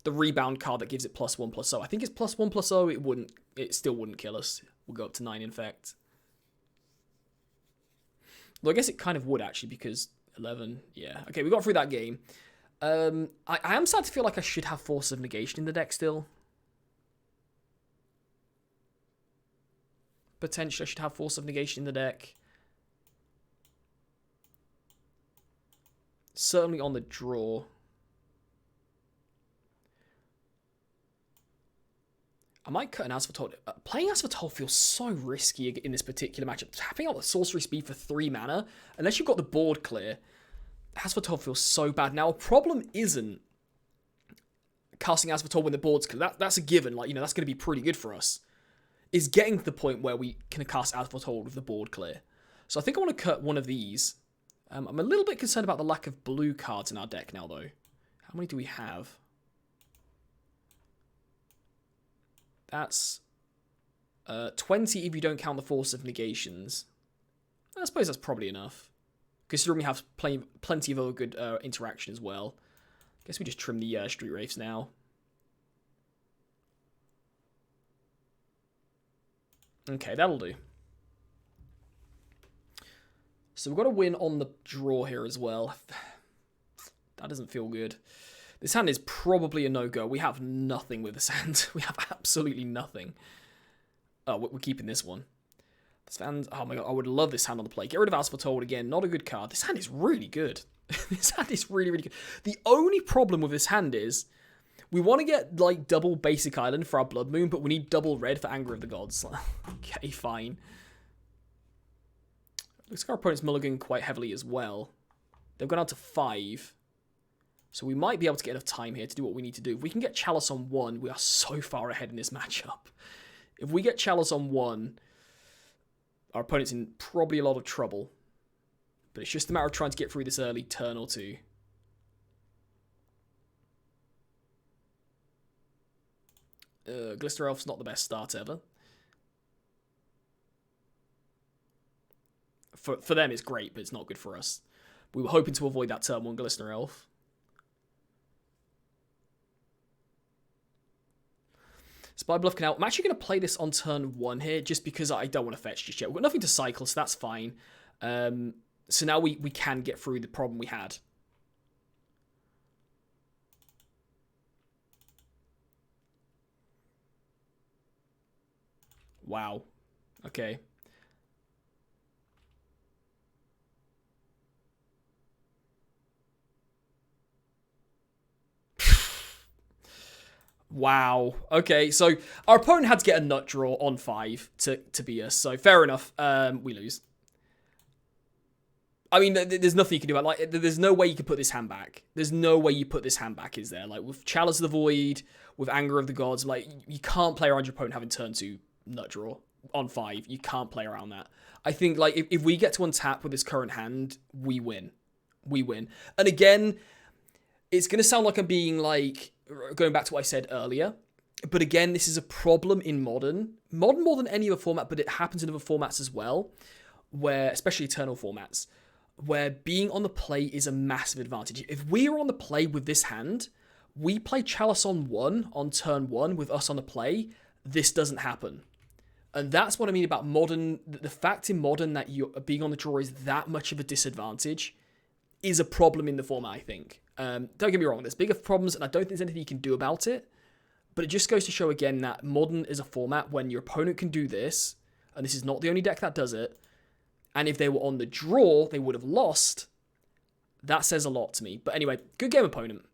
rebound card that gives it +1/+0, I think it's +1/+0, it still wouldn't kill us. We'll go up to 9 infect. Well, I guess it kind of would actually, because 11, yeah. Okay, we got through that game. I am starting to feel like I should have Force of Negation in the deck still. Potentially I should have Force of Negation in the deck. Certainly on the draw. I might cut an As Foretold. Playing As Foretold feels so risky in this particular matchup. Tapping out the sorcery speed for 3 mana, unless you've got the board clear, As Foretold feels so bad. Now, a problem isn't casting As Foretold when the board's clear. That's a given. Like, you know, that's going to be pretty good for us. Is getting to the point where we can cast As Foretold with the board clear. So I think I want to cut one of these. I'm a little bit concerned about the lack of blue cards in our deck now, though. How many do we have? That's 20 if you don't count the Force of Negations. I suppose that's probably enough. Considering we have plenty of other good interaction as well. Guess we just trim the Street Wraiths now. Okay, that'll do. So we've got a win on the draw here as well. That doesn't feel good. This hand is probably a no-go. We have nothing with this hand. We have absolutely nothing. Oh, we're keeping this one. This hand, oh my god, I would love this hand on the play. Get rid of As Foretold again. Not a good card. This hand is really good. This hand is really, really good. The only problem with this hand is we want to get, like, double Basic Island for our Blood Moon, but we need double red for Anger of the Gods. Okay, fine. Looks like our opponent's mulligan quite heavily as well. They've gone out to 5. So we might be able to get enough time here to do what we need to do. If we can get Chalice on 1, we are so far ahead in this matchup. If we get Chalice on 1, our opponent's in probably a lot of trouble. But it's just a matter of trying to get through this early turn or two. Glister Elf's not the best start ever. For them, it's great, but it's not good for us. We were hoping to avoid that turn 1 Glistener Elf. Spy Bluff can out. I'm actually going to play this on turn 1 here, just because I don't want to fetch just yet. We've got nothing to cycle, so that's fine. So now we can get through the problem we had. Wow. Okay. Wow. Okay, so our opponent had to get a nut draw on 5 to beat us. So fair enough. We lose. I mean, there's nothing you can do about it. Like, there's no way you can put this hand back. There's no way you put this hand back, is there? Like, with Chalice of the Void, with Anger of the Gods, like, you can't play around your opponent having turn 2 nut draw on 5. You can't play around that. I think, like, if we get to untap with this current hand, we win. We win. And again, it's going to sound like I'm being, like, going back to what I said earlier. But again, this is a problem in Modern. Modern more than any other format, but it happens in other formats as well, where, especially Eternal formats, where being on the play is a massive advantage. If we are on the play with this hand, we play Chalice on 1, on turn 1, with us on the play, this doesn't happen. And that's what I mean about Modern. The fact in Modern that you being on the draw is that much of a disadvantage is a problem in the format, I think. Don't get me wrong, there's bigger problems, and I don't think there's anything you can do about it. But it just goes to show again that Modern is a format when your opponent can do this, and this is not the only deck that does it, and if they were on the draw, they would have lost. That says a lot to me. But anyway, good game opponent.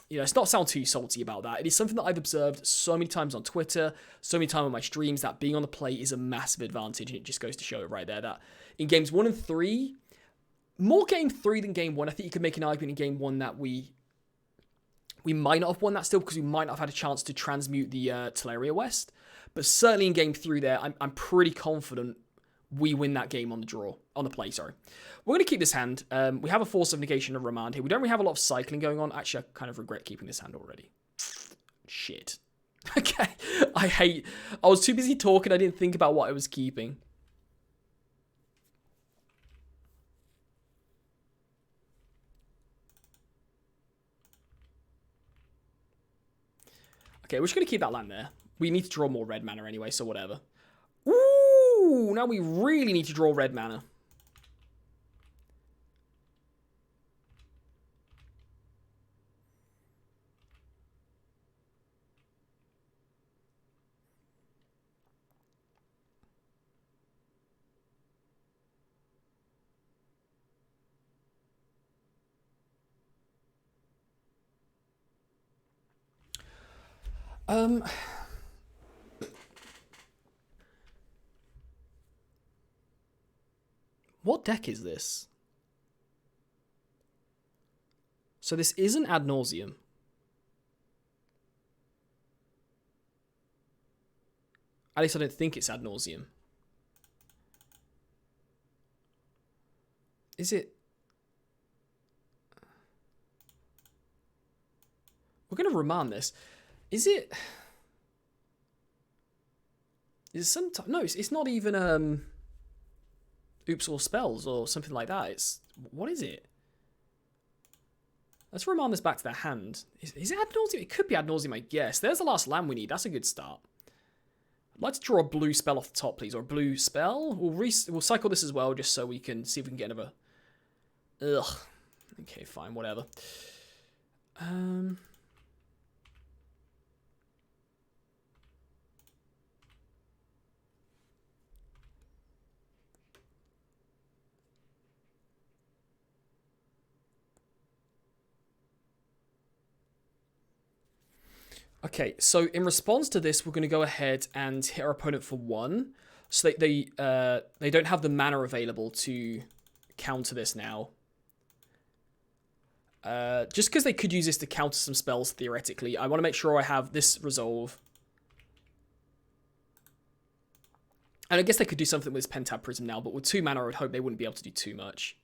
You know, it's not sound too salty about that. It is something that I've observed so many times on Twitter, so many times on my streams, that being on the play is a massive advantage. And it just goes to show it right there that in games 1 and 3, more game 3 than game 1, I think you could make an argument in game 1 that we might not have won that still because we might not have had a chance to transmute the Teleria West. But certainly in game 3 there, I'm pretty confident we win that game on the draw. On the play, sorry. We're going to keep this hand. We have a Force of Negation of Remand here. We don't really have a lot of cycling going on. Actually, I kind of regret keeping this hand already. Shit. Okay. I was too busy talking. I didn't think about what I was keeping. Okay, we're just going to keep that land there. We need to draw more red mana anyway, so whatever. Ooh, now we really need to draw red mana. What deck is this? So this isn't Ad Nauseam. At least I don't think it's Ad Nauseam. Is it? We're going to remand this. Is it? Is it some? No, it's not even Oops All Spells or something like that. What is it? Let's remand this back to the hand. Is it Ad Nauseam? It could be Ad Nauseam, I guess. There's the last land we need. That's a good start. I'd like to draw a blue spell off the top, please, or a blue spell. We'll cycle this as well, just so we can see if we can get another. Ugh. Okay, fine, whatever. Okay, so in response to this, we're going to go ahead and hit our opponent for 1. So they don't have the mana available to counter this now. Just because they could use this to counter some spells, theoretically. I want to make sure I have this resolve. And I guess they could do something with this Pentab Prism now, but with 2 mana, I would hope they wouldn't be able to do too much.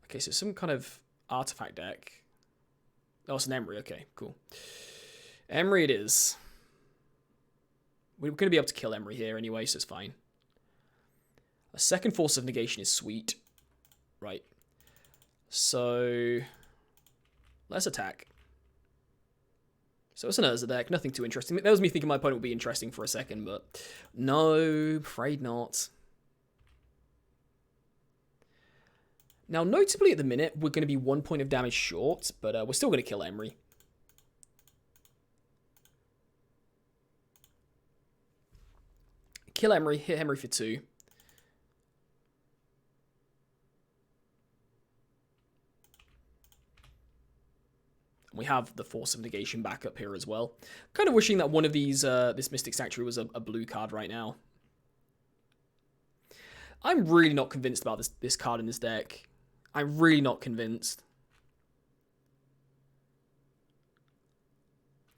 Okay, so some kind of artifact deck. Oh, it's an Emery. Okay, cool. Emery it is. We're going to be able to kill Emery here anyway, so it's fine. A second Force of Negation is sweet. Right. So, let's attack. So it's an Urza deck, nothing too interesting. That was me thinking my opponent would be interesting for a second, but no, afraid not. Now, notably at the minute, we're going to be 1 point of damage short, but we're still going to kill Emery. Kill Emery, hit Emery for 2. We have the Force of Negation back up here as well. Kind of wishing that one of these, this Mystic Sanctuary was a blue card right now. I'm really not convinced about this card in this deck. I'm really not convinced.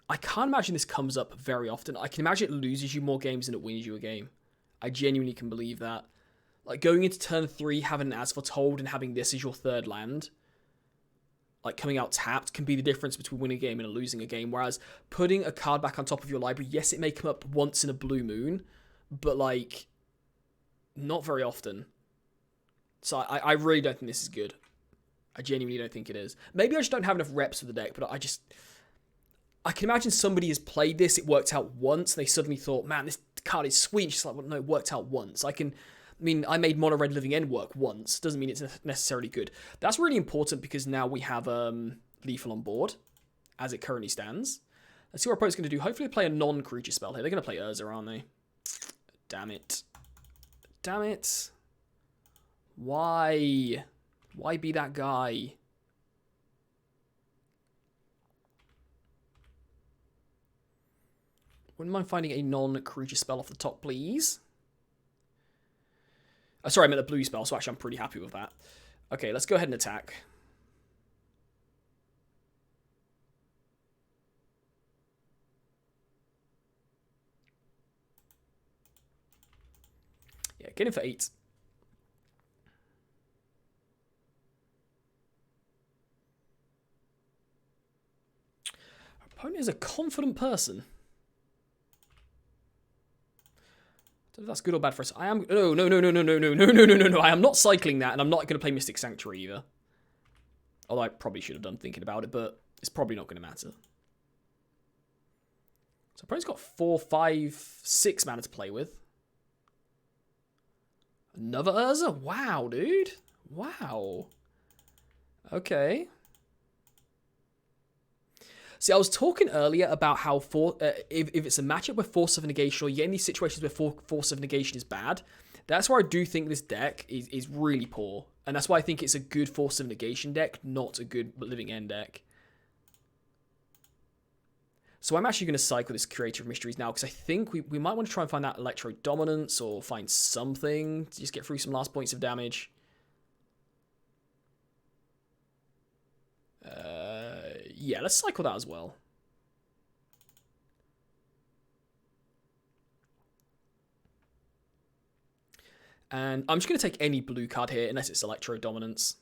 I can't imagine this comes up very often. I can imagine it loses you more games than it wins you a game. I genuinely can believe that. Like, going into turn 3, having an As Foretold and having this as your third land, like, coming out tapped, can be the difference between winning a game and losing a game. Whereas putting a card back on top of your library, yes, it may come up once in a blue moon, but, like, not very often. So I really don't think this is good. I genuinely don't think it is. Maybe I just don't have enough reps with the deck, but I can imagine somebody has played this, it worked out once, and they suddenly thought, man, this card is sweet. It's just like, well, no, it worked out once. I made Mono Red Living End work once. Doesn't mean it's necessarily good. That's really important because now we have Lethal on board, as it currently stands. Let's see what our opponent's going to do. Hopefully play a non-creature spell here. They're going to play Urza, aren't they? Damn it. Damn it. Why? Why be that guy? Wouldn't mind finding a non-creature spell off the top, please. Oh, sorry, I meant a blue spell, so actually I'm pretty happy with that. Okay, let's go ahead and attack. Yeah, get in for 8. Our opponent is a confident person. I don't know if that's good or bad for us. I am... No. I am not cycling that, and I'm not going to play Mystic Sanctuary either. Although I probably should have done thinking about it, but it's probably not going to matter. So opponent's got 4, 5, 6 mana to play with. Another Urza? Wow, dude. Wow. Okay. See, I was talking earlier about how if it's a matchup with Force of Negation, or you get in these situations where Force of Negation is bad, that's where I do think this deck is really poor. And that's why I think it's a good Force of Negation deck, not a good Living End deck. So I'm actually going to cycle this Creator of Mysteries now, because I think we might want to try and find that Electro Dominance, or find something to just get through some last points of damage. Yeah, let's cycle that as well. And I'm just going to take any blue card here, unless it's Electro Dominance.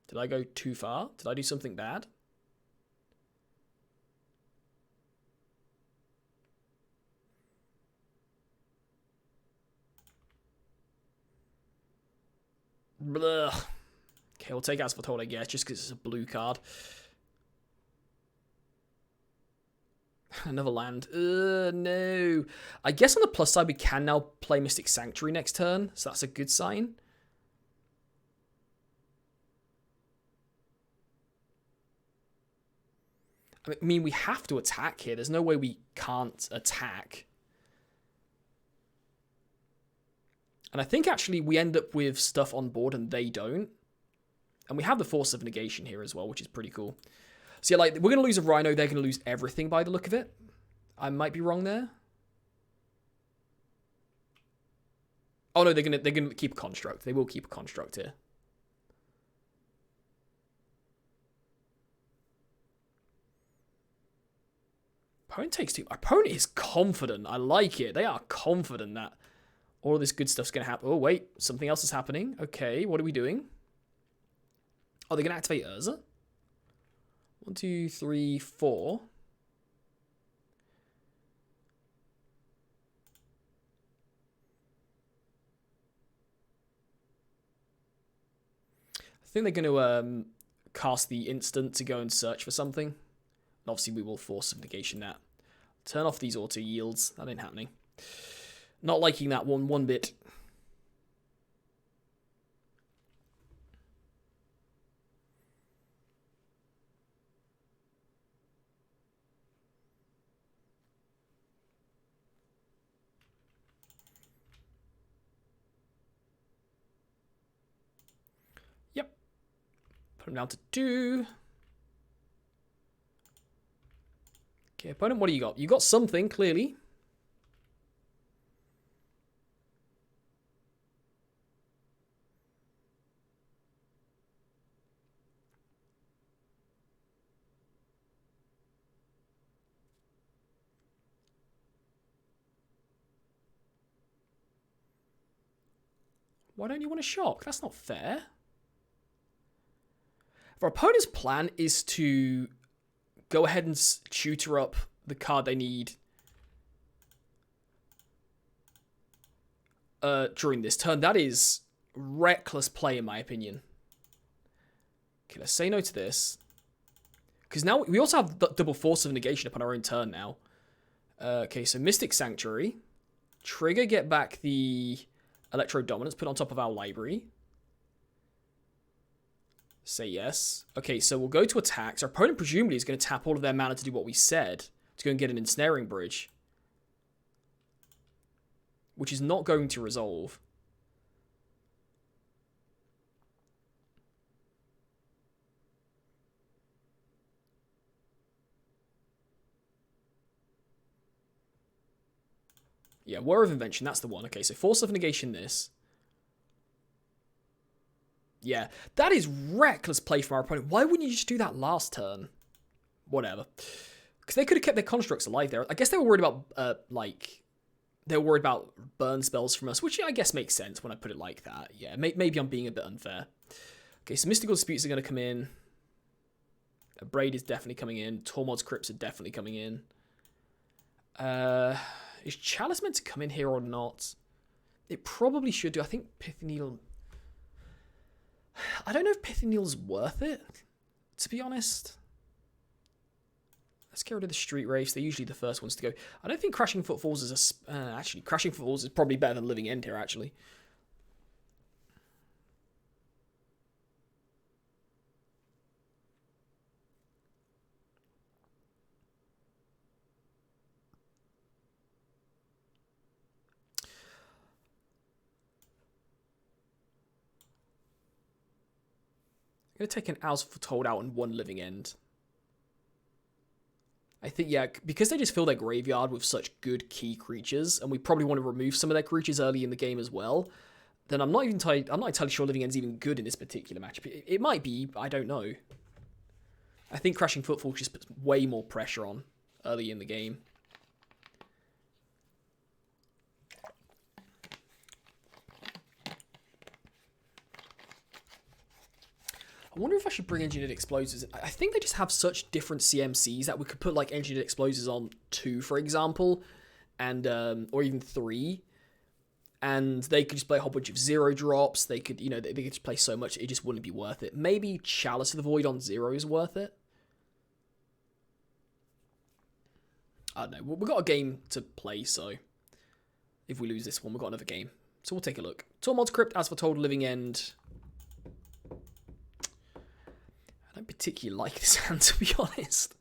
Did I go too far? Did I do something bad? Blah. Okay, we'll take As Foretold, I guess, just because it's a blue card. Another land. No. I guess on the plus side, we can now play Mystic Sanctuary next turn, so that's a good sign. I mean, we have to attack here. There's no way we can't attack. And I think, actually, we end up with stuff on board and they don't. And we have the Force of Negation here as well, which is pretty cool. So, yeah, like, we're going to lose a Rhino. They're going to lose everything by the look of it. I might be wrong there. Oh, no, they're going to keep a Construct. They will keep a Construct here. Opponent takes 2. Opponent is confident. I like it. They are confident that all this good stuff's going to happen. Oh, wait. Something else is happening. Okay, what are we doing? Oh, they're going to activate Urza? 1, 2, 3, 4. I think they're going to cast the instant to go and search for something. And obviously, we will Force of Negation that. Turn off these auto yields. That ain't happening. Not liking that one bit. Put him down to 2. Okay, opponent, what do you got? You got something, clearly. Why don't you want to shock? That's not fair. If our opponent's plan is to go ahead and tutor up the card they need during this turn, that is reckless play in my opinion. Okay, let's say no to this. Because now we also have double Force of Negation upon our own turn now. Okay, so Mystic Sanctuary. Trigger, get back the Electro Dominance, put on top of our library. Say yes. Okay, so we'll go to attack. So our opponent presumably is going to tap all of their mana to do what we said. To go and get an Ensnaring Bridge. Which is not going to resolve. Yeah, War of Invention, that's the one. Okay, so Force of Negation this. Yeah, that is reckless play from our opponent. Why wouldn't you just do that last turn? Whatever. Because they could have kept their constructs alive there. I guess they were worried about, they were worried about burn spells from us, which I guess makes sense when I put it like that. Yeah, maybe I'm being a bit unfair. Okay, so Mystical Disputes are going to come in. A Braid is definitely coming in. Tormod's Crypts are definitely coming in. Is Chalice meant to come in here or not? It probably should do. I think Pithy Needle... I don't know if Pithy Needle's worth it, to be honest. Let's get rid of the Street Wraiths. They're usually the first ones to go. I don't think Crashing Footfalls is a... actually, Crashing Footfalls is probably better than Living End here, actually. I'm going to take an Owl's Foretold out and 1 Living End. I think, yeah, because they just fill their graveyard with such good key creatures, and we probably want to remove some of their creatures early in the game as well, then I'm not entirely sure Living End's even good in this particular matchup. It might be, I don't know. I think Crashing Footfall just puts way more pressure on early in the game. I wonder if I should bring Engineered Explosives. I think they just have such different CMCs that we could put like Engineered Explosives on 2, for example, and or even 3, and they could just play a whole bunch of 0 drops. They could, they could just play so much it just wouldn't be worth it. Maybe Chalice of the Void on 0 is worth it. I don't know. We've got a game to play, so if we lose this one, we've got another game. So we'll take a look. Tormod's Crypt, as foretold, Living End. I don't particularly like this hand, to be honest.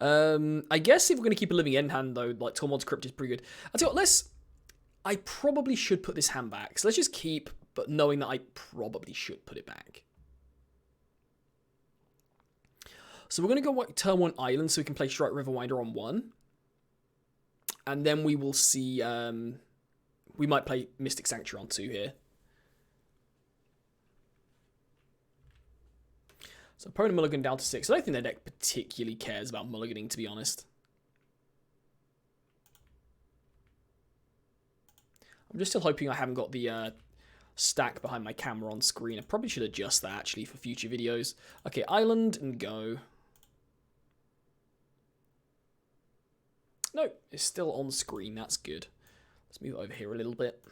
I guess if we're going to keep a Living End hand, though, like Tormod's Crypt is pretty good. I'll tell you what, I probably should put this hand back. So let's just keep, but knowing that I probably should put it back. So we're going to go turn 1 Island so we can play Strike Riverwinder on 1. And then we will see, we might play Mystic Sanctuary on 2 here. So opponent mulligan down to 6. I don't think their deck particularly cares about mulliganing, to be honest. I'm just still hoping I haven't got the stack behind my camera on screen. I probably should adjust that, actually, for future videos. Okay, Island and go. No, it's still on screen. That's good. Let's move over here a little bit.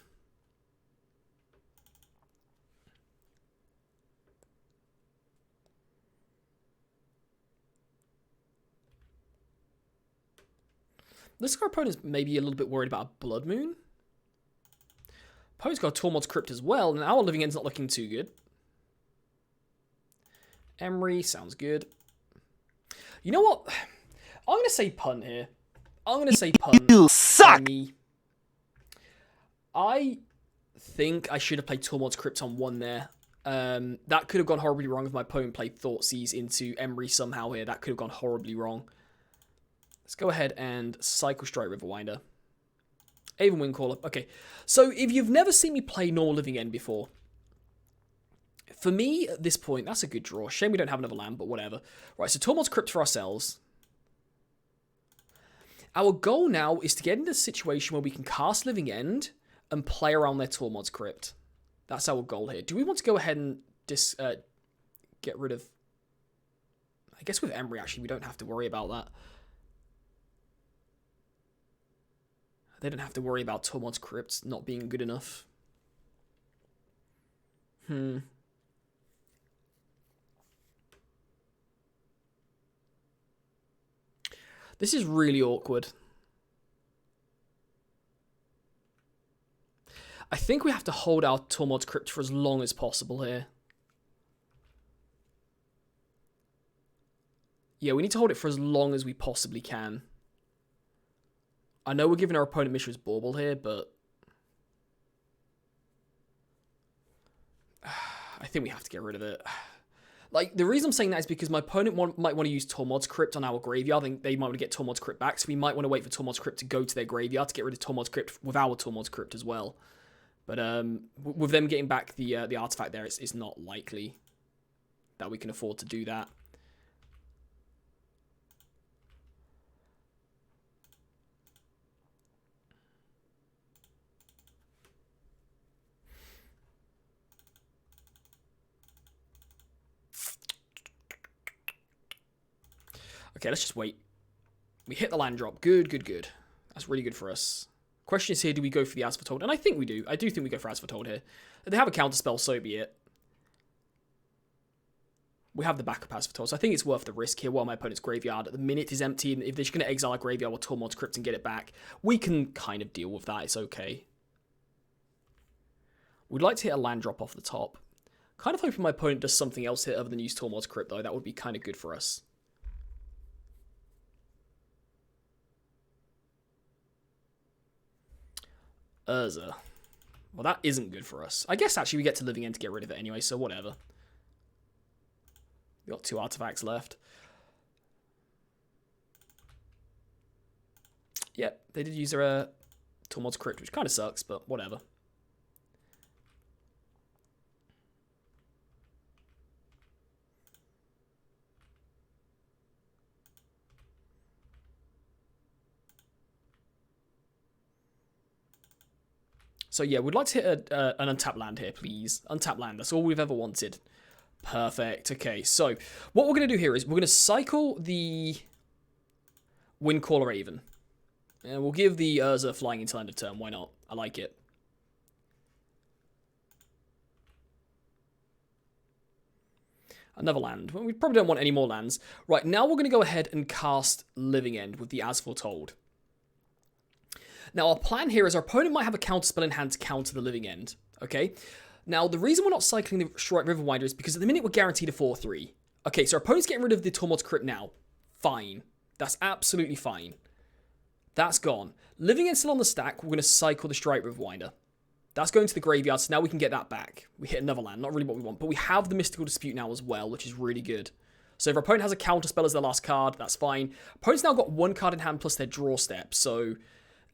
Looks like our opponent's maybe a little bit worried about a Blood Moon. Opponent's got a Tormod's Crypt as well, and our Living End's not looking too good. Emery sounds good. You know what? I'm going to say punt here. I'm going to say punt. You suck! I think I should have played Tormod's Crypt on 1 there. That could have gone horribly wrong if my opponent played Thoughtseize into Emery somehow here. That could have gone horribly wrong. Let's go ahead and cycle Strike Riverwinder. Even Windcaller. Okay, so if you've never seen me play normal Living End before, for me at this point, that's a good draw. Shame we don't have another land, but whatever. Right, so Tormod's Crypt for ourselves. Our goal now is to get into a situation where we can cast Living End and play around their Tormod's Crypt. That's our goal here. Do we want to go ahead and get rid of... I guess with Emery, actually, we don't have to worry about that. They don't have to worry about Tormod's Crypt not being good enough. This is really awkward. I think we have to hold our Tormod's Crypt for as long as possible here. Yeah, we need to hold it for as long as we possibly can. I know we're giving our opponent Mishra's Bauble here, but... I think we have to get rid of it. Like, the reason I'm saying that is because my opponent might want to use Tormod's Crypt on our graveyard. I think they might want to get Tormod's Crypt back, so we might want to wait for Tormod's Crypt to go to their graveyard to get rid of Tormod's Crypt with our Tormod's Crypt as well. But with them getting back the artifact there, it's not likely that we can afford to do that. Okay, let's just wait. We hit the land drop. Good, good, good. That's really good for us. Question is here, do we go for the As Foretold? And I think we do. I do think we go for As Foretold here. If they have a counterspell, so be it. We have the backup As Foretold, so I think it's worth the risk here while my opponent's graveyard at the minute is empty, and if they're just going to exile our graveyard or Tormod's Crypt and get it back, we can kind of deal with that. It's okay. We'd like to hit a land drop off the top. Kind of hoping my opponent does something else here other than use Tormod's Crypt, though. That would be kind of good for us. Urza. Well, that isn't good for us. I guess actually we get to Living End to get rid of it anyway, so whatever. We've got 2 artifacts left. Yep, they did use their Tormod's Crypt, which kind of sucks, but whatever. So yeah, we'd like to hit an untapped land here, please. Untapped land, that's all we've ever wanted. Perfect. Okay, so what we're going to do here is we're going to cycle the Windcaller Raven. And we'll give the Urza flying until end of turn. Why not? I like it. Another land. Well, we probably don't want any more lands. Right, now we're going to go ahead and cast Living End with the As Foretold. Now, our plan here is our opponent might have a counterspell in hand to counter the Living End, okay? Now, the reason we're not cycling the Strike Riverwinder is because at the minute we're guaranteed a 4-3. Okay, so our opponent's getting rid of the Tormod's Crypt now. Fine. That's absolutely fine. That's gone. Living End still on the stack, we're going to cycle the Strike Riverwinder. That's going to the graveyard, so now we can get that back. We hit another land, not really what we want, but we have the Mystical Dispute now as well, which is really good. So if our opponent has a counterspell as their last card, that's fine. Opponent's now got 1 card in hand plus their draw step, so...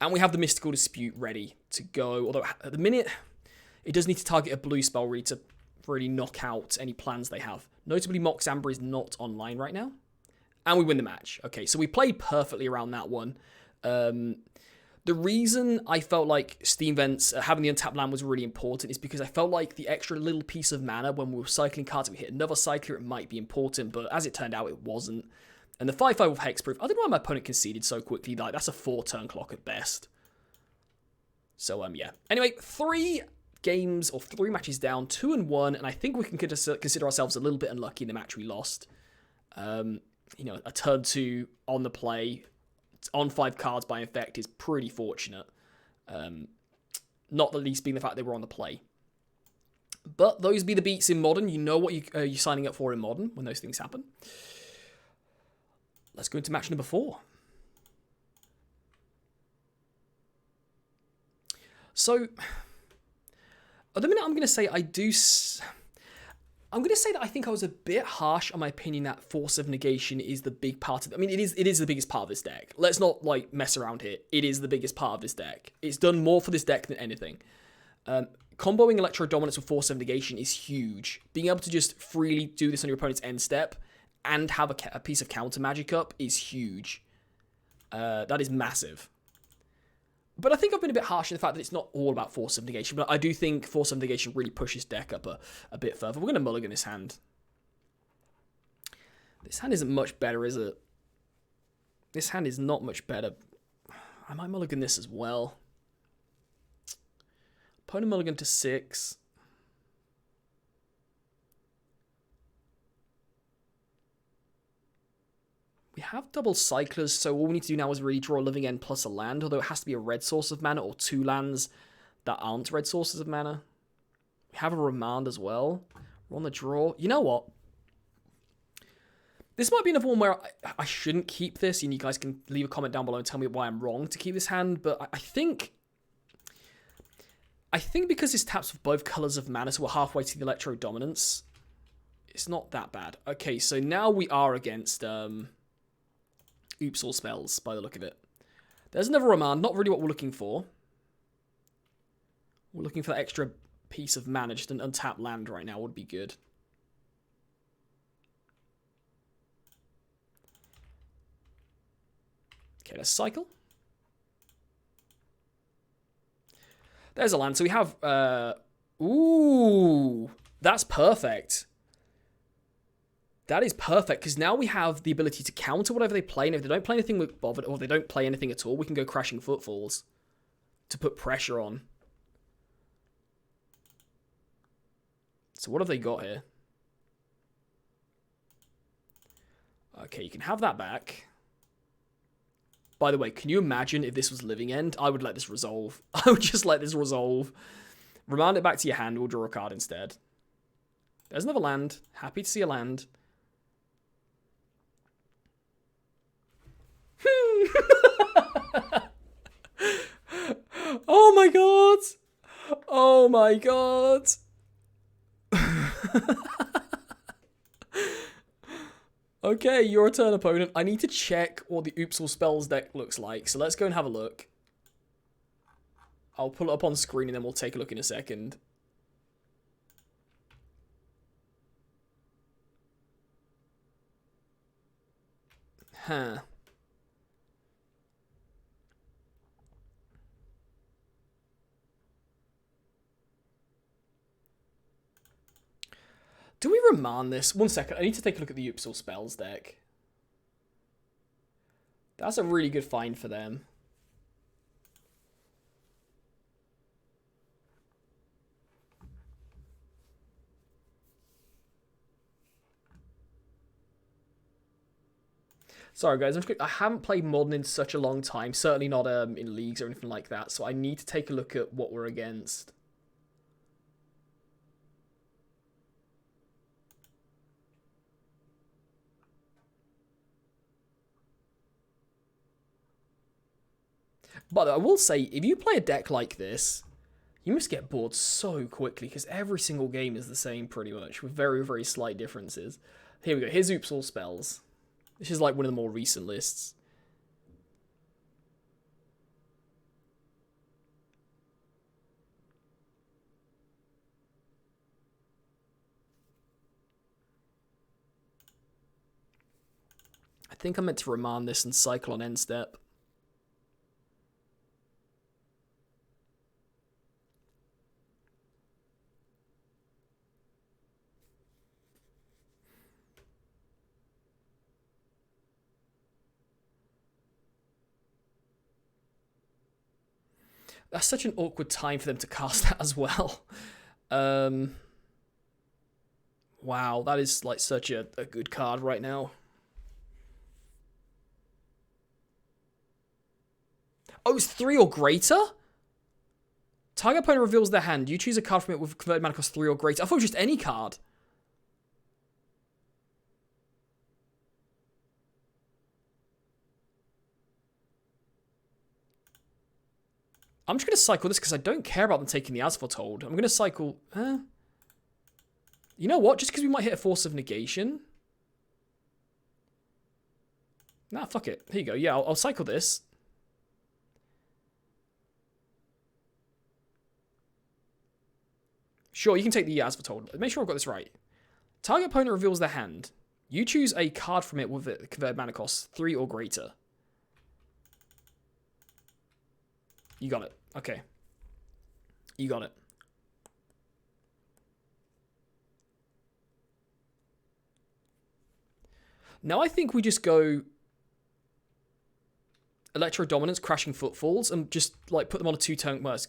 And we have the Mystical Dispute ready to go. Although at the minute, it does need to target a blue spell really to really knock out any plans they have. Notably, Mox Amber is not online right now. And we win the match. Okay, so we played perfectly around that one. The reason I felt like Steam Vents, having the untapped land was really important is because I felt like the extra little piece of mana when we were cycling cards, we hit another cycler, it might be important. But as it turned out, it wasn't. And the 5/5 with Hexproof, I don't know why my opponent conceded so quickly. Like, that's a 4-turn clock at best. So, yeah. Anyway, 3 games, or 3 matches down, 2-1, and I think we can consider ourselves a little bit unlucky in the match we lost. You know, a turn 2 on the play, on 5 cards by effect is pretty fortunate. Not the least being the fact they were on the play. But those be the beats in Modern. You know what you're signing up for in Modern when those things happen. Let's go into match number 4. So, at the minute I'm going to say I do... I'm going to say that I think I was a bit harsh on my opinion that Force of Negation is the big part of it. I mean, it is the biggest part of this deck. Let's not, like, mess around here. It is the biggest part of this deck. It's done more for this deck than anything. Comboing Electro Dominance with Force of Negation is huge. Being able to just freely do this on your opponent's end step and have a piece of counter magic up is huge. That is massive. But I think I've been a bit harsh in the fact that it's not all about Force of Negation, but I do think Force of Negation really pushes deck up a bit further. We're going to mulligan this hand. This hand isn't much better, is it? This hand is not much better. I might mulligan this as well. Opponent mulligan to 6. We have double cyclers, so all we need to do now is really draw a Living End plus a land, although it has to be a red source of mana or 2 lands that aren't red sources of mana. We have a Remand as well. We're on the draw. You know what? This might be another one where I shouldn't keep this, and you guys can leave a comment down below and tell me why I'm wrong to keep this hand, but I think because this taps with both colours of mana, so we're halfway to the Electro Dominance, it's not that bad. Okay, so now we are against Oops All Spells, by the look of it. There's another Remand, not really what we're looking for. We're looking for that extra piece of mana, just an untapped land right now would be good. Okay, let's cycle. There's a land. So we have... ooh, that's perfect. That is perfect, because now we have the ability to counter whatever they play, and if they don't play anything with bothered, or they don't play anything at all, we can go Crashing Footfalls to put pressure on. So what have they got here? Okay, you can have that back. By the way, can you imagine if this was Living End? I would let this resolve. I would just let this resolve. Remand it back to your hand, we'll draw a card instead. There's another land. Happy to see a land. Oh my god! Oh my god! Okay, your a turn opponent. I need to check what the Oops All Spells deck looks like, so let's go and have a look. I'll pull it up on screen and then we'll take a look in a second. Huh. Do we remand this? One second, I need to take a look at the Oops All Spells deck. That's a really good find for them. Sorry guys, I haven't played Modern in such a long time, certainly not in leagues or anything like that, so I need to take a look at what we're against. But I will say, if you play a deck like this, you must get bored so quickly, because every single game is the same pretty much, with very, very slight differences. Here we go, here's Oops All Spells. This is like one of the more recent lists. I think I meant to remand this and cycle on end step. That's such an awkward time for them to cast that as well. Wow, that is like such a good card right now. Oh, it's 3 or greater? Target opponent reveals their hand. You choose a card from it with converted mana cost 3 or greater. I thought it was just any card. I'm just going to cycle this because I don't care about them taking the As Foretold. I'm going to cycle... You know what? Just because we might hit a Force of Negation. Nah, fuck it. Here you go. Yeah, I'll cycle this. Sure, you can take the Asvatol. Make sure I've got this right. Target opponent reveals their hand. You choose a card from it with a converted mana cost 3 or greater. You got it. Okay. You got it. Now I think we just go Electro Dominance, Crashing Footfalls, and just like put them on a 2-turn. Well, it's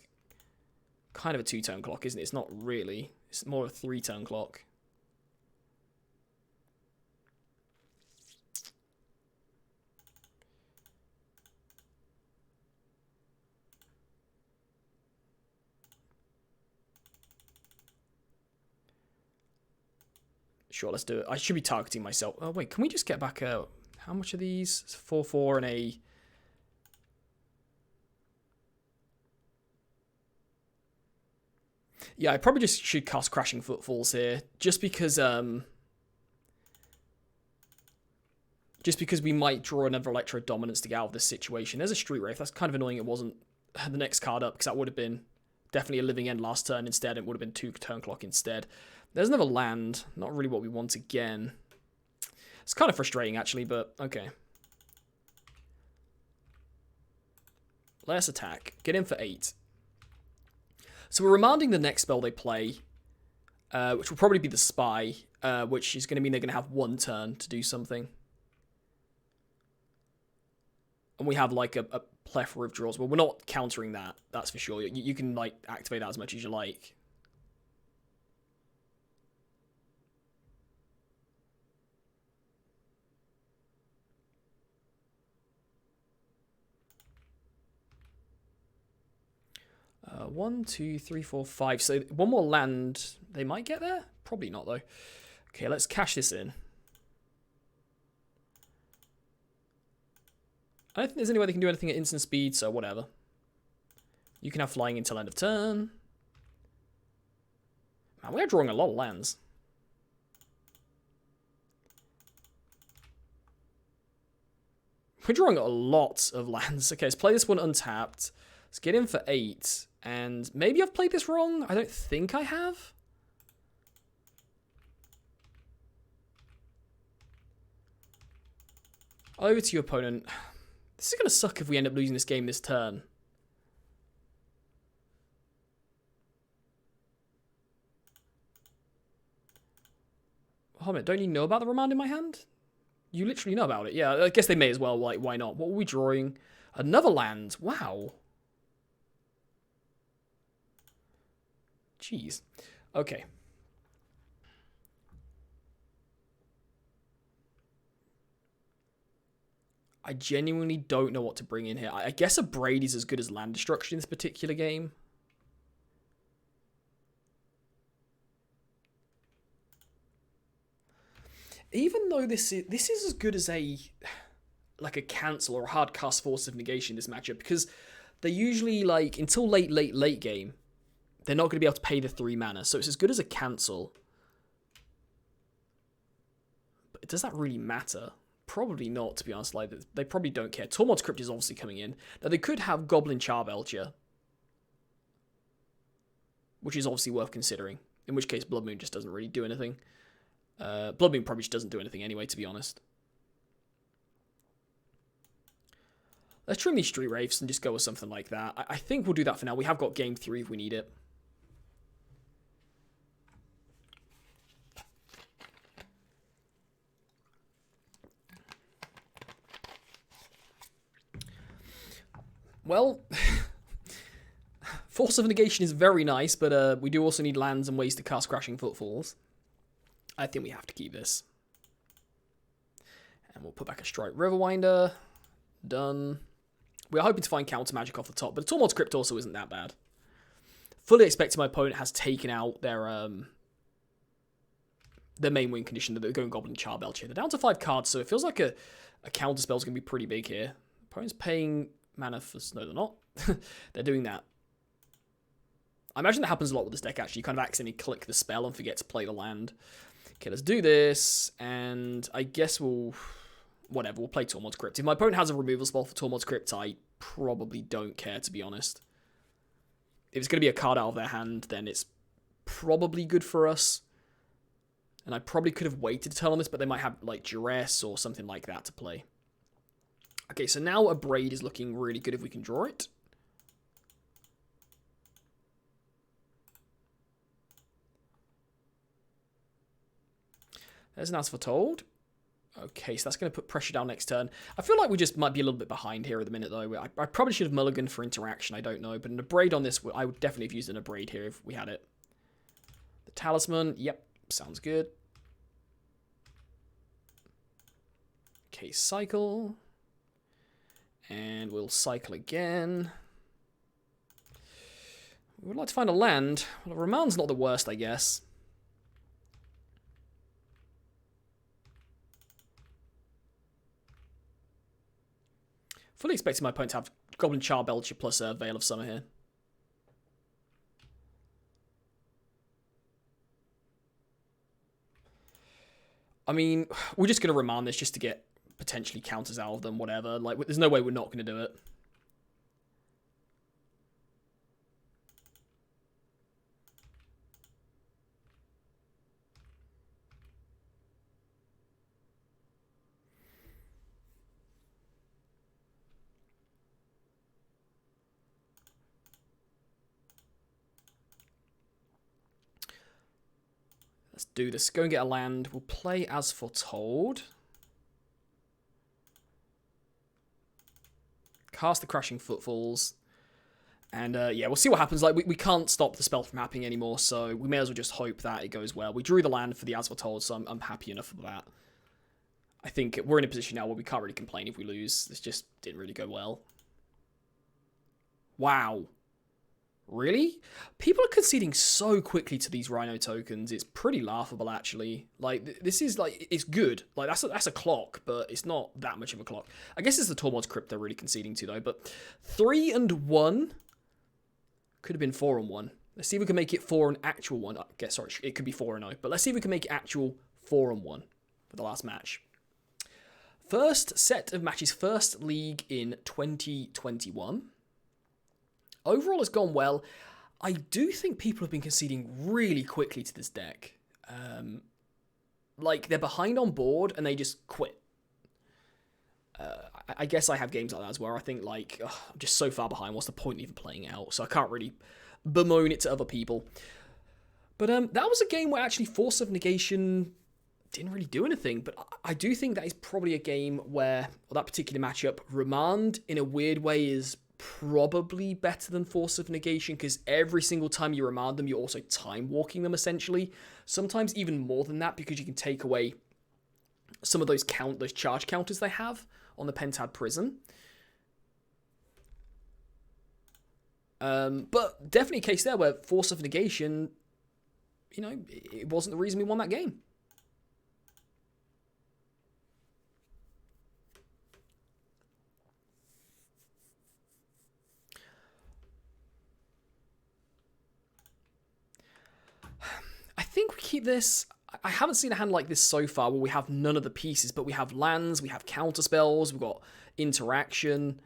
kind of a 2-turn clock, isn't it? It's not really. It's more of a 3-turn clock. Sure, let's do it. I should be targeting myself. Oh, wait, can we just get back a... How much are these? It's 4/4 and a... Yeah, I probably just should cast Crashing Footfalls here. Just because we might draw another Electro Dominance to get out of this situation. There's a Street Wraith. That's kind of annoying it wasn't the next card up, because that would have been definitely a living end last turn instead. It would have been 2-turn clock instead. There's another land. Not really what we want again. It's kind of frustrating, actually, but okay. Let us attack. Get in for 8. So we're remanding the next spell they play, which will probably be the Spy, which is going to mean they're going to have 1 turn to do something. And we have, like, a plethora of draws. Well, we're not countering that, that's for sure. You can, like, activate that as much as you like. One, two, three, four, five. So 1 more land. They might get there? Probably not, though. Okay, let's cash this in. I don't think there's any way they can do anything at instant speed, so whatever. You can have flying until end of turn. Man, we're drawing a lot of lands. We're drawing a lot of lands. Okay, let's play this one untapped. Let's get in for 8. And maybe I've played this wrong. I don't think I have. Over to your opponent. This is going to suck if we end up losing this game this turn. Hold on a minute, don't you know about the remand in my hand? You literally know about it. Yeah, I guess they may as well. Like, why not? What were we drawing? Another land. Wow. Jeez. Okay. I genuinely don't know what to bring in here. I guess a Braid is as good as land destruction in this particular game. Even though this is as good as a cancel or a hard cast Force of Negation in this matchup, because they're usually like until late game, they're not going to be able to pay the 3 mana, so it's as good as a cancel. But does that really matter? Probably not, to be honest. Like, they probably don't care. Tormod's Crypt is obviously coming in. Now, they could have Goblin Charbelcher, which is obviously worth considering. In which case, Blood Moon just doesn't really do anything. Blood Moon probably just doesn't do anything anyway, to be honest. Let's trim these Street Wraiths and just go with something like that. I think we'll do that for now. We have got game 3 if we need it. Well, Force of Negation is very nice, but we do also need lands and ways to cast Crashing Footfalls. I think we have to keep this. And we'll put back a Strike Riverwinder. Done. We're hoping to find counter magic off the top, but Tormod's Crypt also isn't that bad. Fully expecting my opponent has taken out their main win condition that they're going Goblin Charbelcher. They're down to 5 cards, so it feels like a counter spell is going to be pretty big here. Opponent's paying mana for... No, they're not. They're doing that. I imagine that happens a lot with this deck, actually. You kind of accidentally click the spell and forget to play the land. Okay, let's do this, and I guess we'll... Whatever, we'll play Tormod's Crypt. If my opponent has a removal spell for Tormod's Crypt, I probably don't care, to be honest. If it's going to be a card out of their hand, then it's probably good for us. And I probably could have waited to turn on this, but they might have, like, Duress or something like that to play. Okay, so now a Braid is looking really good if we can draw it. There's an As Foretold. Okay, so that's going to put pressure down next turn. I feel like we just might be a little bit behind here at the minute, though. I probably should have mulliganed for interaction, I don't know. But an Abrade on this, I would definitely have used an Abrade here if we had it. The Talisman, yep, sounds good. Okay, cycle. And we'll cycle again. We would like to find a land. Well, Raman's not the worst, I guess. Fully expecting my opponent to have Goblin Charbelcher plus a Veil of Summer here. I mean, we're just going to remand this just to get potentially counters out of them, whatever. Like, there's no way we're not going to do it. Let's do this. Go and get a land. We'll play As Foretold. Cast the Crashing Footfalls. And yeah, we'll see what happens. Like, we can't stop the spell from happening anymore, so we may as well just hope that it goes well. We drew the land for the As Foretold, so I'm happy enough for that. I think we're in a position now where we can't really complain if we lose. This just didn't really go well. Wow. Really? People are conceding so quickly to these Rhino tokens. It's pretty laughable, actually. Like, this is, like, it's good. Like, that's a clock, but it's not that much of a clock. I guess it's the Tormod's Crypt they're really conceding to, though. But 3 and 1 could have been 4 and 1. Let's see if we can make it 4 and actual 1. I guess, sorry, it could be 4 and 0. But let's see if we can make it actual 4 and 1 for the last match. First set of matches, first league in 2021. Overall, it's gone well. I do think people have been conceding really quickly to this deck. Like, they're behind on board, and they just quit. I guess I have games like that as well. I think, like, I'm just so far behind. What's the point of even playing out? So I can't really bemoan it to other people. But that was a game where actually Force of Negation didn't really do anything. But I do think that is probably a game where, well, that particular matchup, Remand, in a weird way, is probably better than Force of Negation, because every single time you remand them, you're also time walking them, essentially. Sometimes even more than that, because you can take away some of those charge counters they have on the Pentad Prison. But definitely a case there where Force of Negation, you know, it wasn't the reason we won that game. I think we keep this. I haven't seen a hand like this so far where we have none of the pieces, but we have lands, we have counter spells, we've got interaction.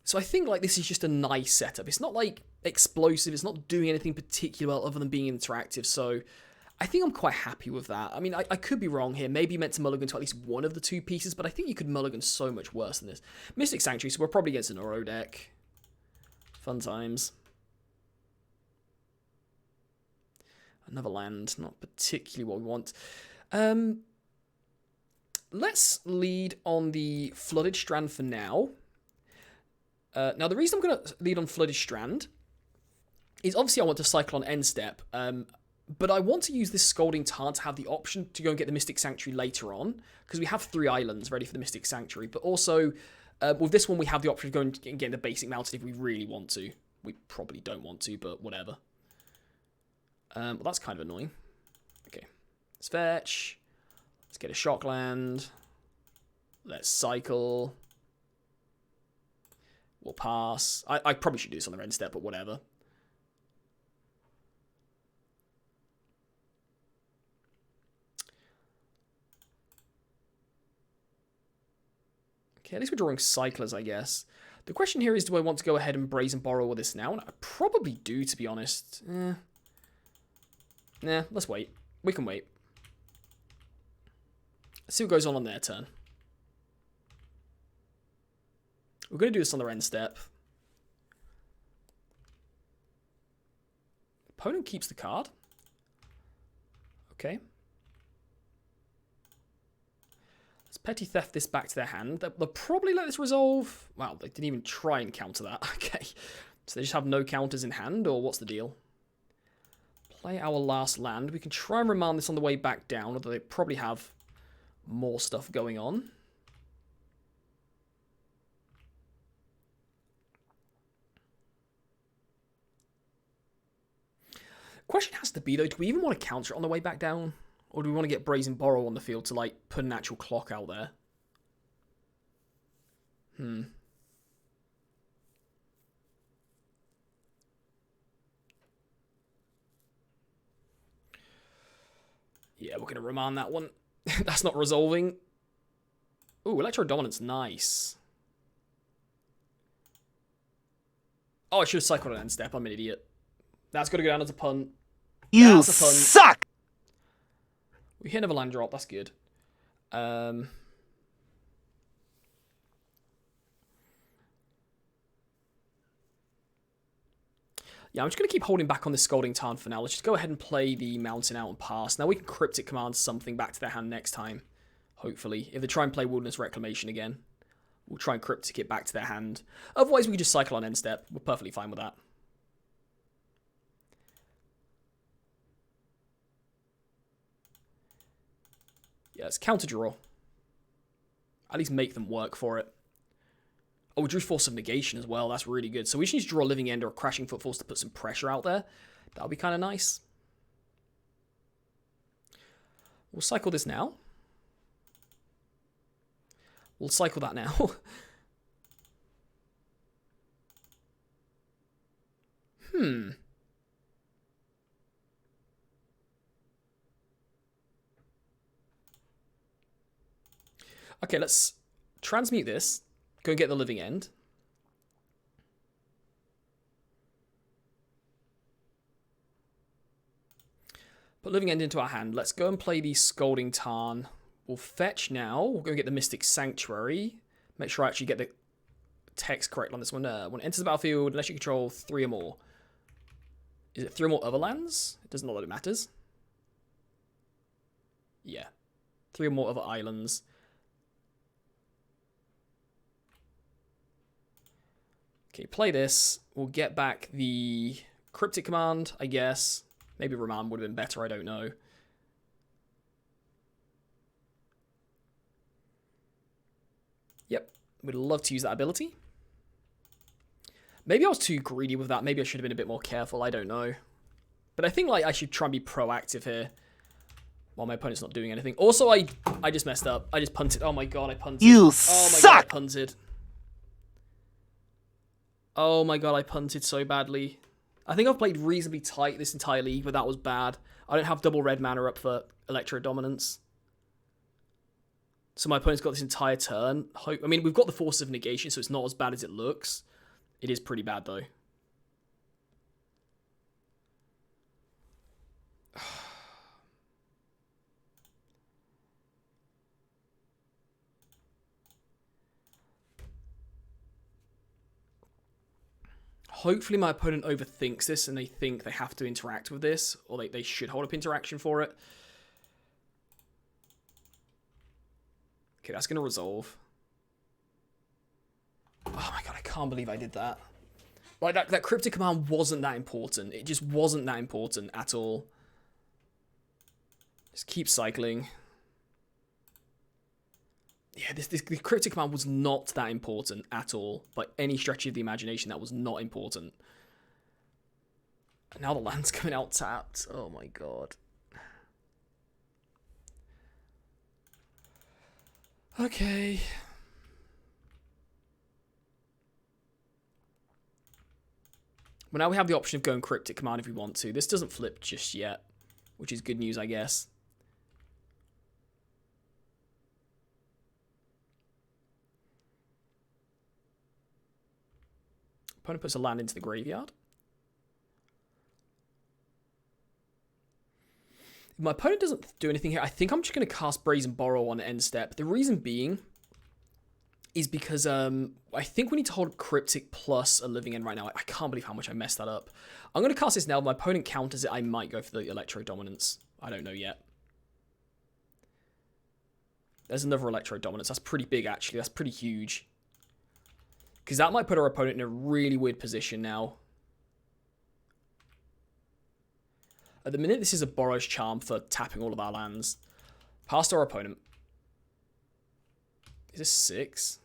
So I think like this is just a nice setup. It's not like explosive, it's not doing anything particular other than being interactive. So I think I'm quite happy with that. I mean, I could be wrong here. Maybe you meant to mulligan to at least one of the 2 pieces, but I think you could mulligan so much worse than this. Mystic Sanctuary, so we're probably against an Oro deck. Fun times. Another land, not particularly what we want. Let's lead on the Flooded Strand for now. Now, the reason I'm going to lead on Flooded Strand is obviously I want to cycle on end step, but I want to use this Scalding Tarn to have the option to go and get the Mystic Sanctuary later on, because we have 3 islands ready for the Mystic Sanctuary, but also with this one we have the option of going and getting the basic mountain if we really want to. We probably don't want to, but whatever. Well, that's kind of annoying. Okay, let's fetch. Let's get a shock land. Let's cycle. We'll pass. I probably should do this on the end step, but whatever. Okay, at least we're drawing cyclers, I guess. The question here is, do I want to go ahead and Brazen Borrower with this now? And I probably do, to be honest. Nah, let's wait. We can wait. Let's see what goes on their turn. We're going to do this on their end step. Opponent keeps the card. Okay. Let's petty theft this back to their hand. They'll probably let this resolve. Wow, they didn't even try and counter that. Okay. So they just have no counters in hand, or what's the deal? Play our last land. We can try and remand this on the way back down, although they probably have more stuff going on. Question has to be, though, do we even want to counter it on the way back down? Or do we want to get Brazen Borrower on the field to, like, put an actual clock out there? Yeah, we're going to remand that one. That's not resolving. Ooh, Electro Dominance, nice. Oh, I should have cycled an end step. I'm an idiot. That's got to go down as a punt. You suck! We hit another land drop. That's good. Yeah, I'm just going to keep holding back on this Scalding Tarn for now. Let's just go ahead and play the Mountain out and pass. Now we can Cryptic Command something back to their hand next time. Hopefully. If they try and play Wilderness Reclamation again, we'll try and Cryptic it back to their hand. Otherwise, we can just cycle on end step. We're perfectly fine with that. Yeah, let's counter draw. At least make them work for it. Oh, we drew Force of Negation as well. That's really good. So we just need to draw a Living End or a Crashing Footfalls to put some pressure out there. That'll be kind of nice. We'll cycle this now. We'll cycle that now. Okay, let's transmute this. Go and get the Living End. Put Living End into our hand. Let's go and play the Scalding Tarn. We'll fetch now. We'll go and get the Mystic Sanctuary. Make sure I actually get the text correct on this one. When it enters the battlefield, unless you control 3 or more. Is it 3 or more other lands? It doesn't look like it matters. Yeah. 3 or more other islands. Okay, play this. We'll get back the Cryptic Command, I guess. Maybe Remand would have been better, I don't know. Yep, would love to use that ability. Maybe I was too greedy with that. Maybe I should have been a bit more careful, I don't know. But I think like I should try and be proactive here while my opponent's not doing anything. Also, I just messed up. I just punted. Oh my god, I punted. You suck! God, I punted. Oh my god, I punted so badly. I think I've played reasonably tight this entire league, but that was bad. I don't have double red mana up for Electro Dominance. So my opponent's got this entire turn. I mean, we've got the Force of Negation, so it's not as bad as it looks. It is pretty bad, though. Hopefully my opponent overthinks this and they think they have to interact with this, or they should hold up interaction for it. Okay, that's going to resolve. Oh my god, I can't believe I did that. Like, that Cryptic Command wasn't that important. It just wasn't that important at all. Just keep cycling. Yeah, the Cryptic Command was not that important at all. By any stretch of the imagination, that was not important. And now the land's coming out tapped. Oh my god. Okay. Well, now we have the option of going Cryptic Command if we want to. This doesn't flip just yet, which is good news, I guess. Opponent puts a land into the graveyard. If my opponent doesn't do anything here, I think I'm just going to cast Brazen Borrower on end step. The reason being is because I think we need to hold Cryptic plus a Living End right now. I can't believe how much I messed that up. I'm going to cast this now. If my opponent counters it, I might go for the Electro Dominance. I don't know yet. There's another Electro Dominance. That's pretty big, actually. That's pretty huge. Because that might put our opponent in a really weird position now. At the minute, this is a Borrow's Charm for tapping all of our lands. Past our opponent. Is this 6?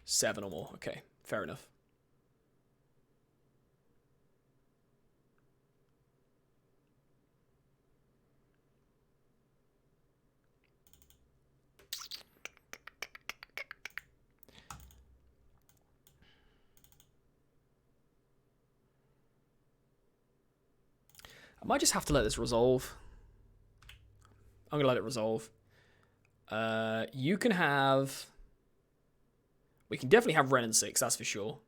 7 or more. Okay, fair enough. I might just have to let this resolve. I'm going to let it resolve. You can have... We can definitely have Wrenn and 6, that's for sure.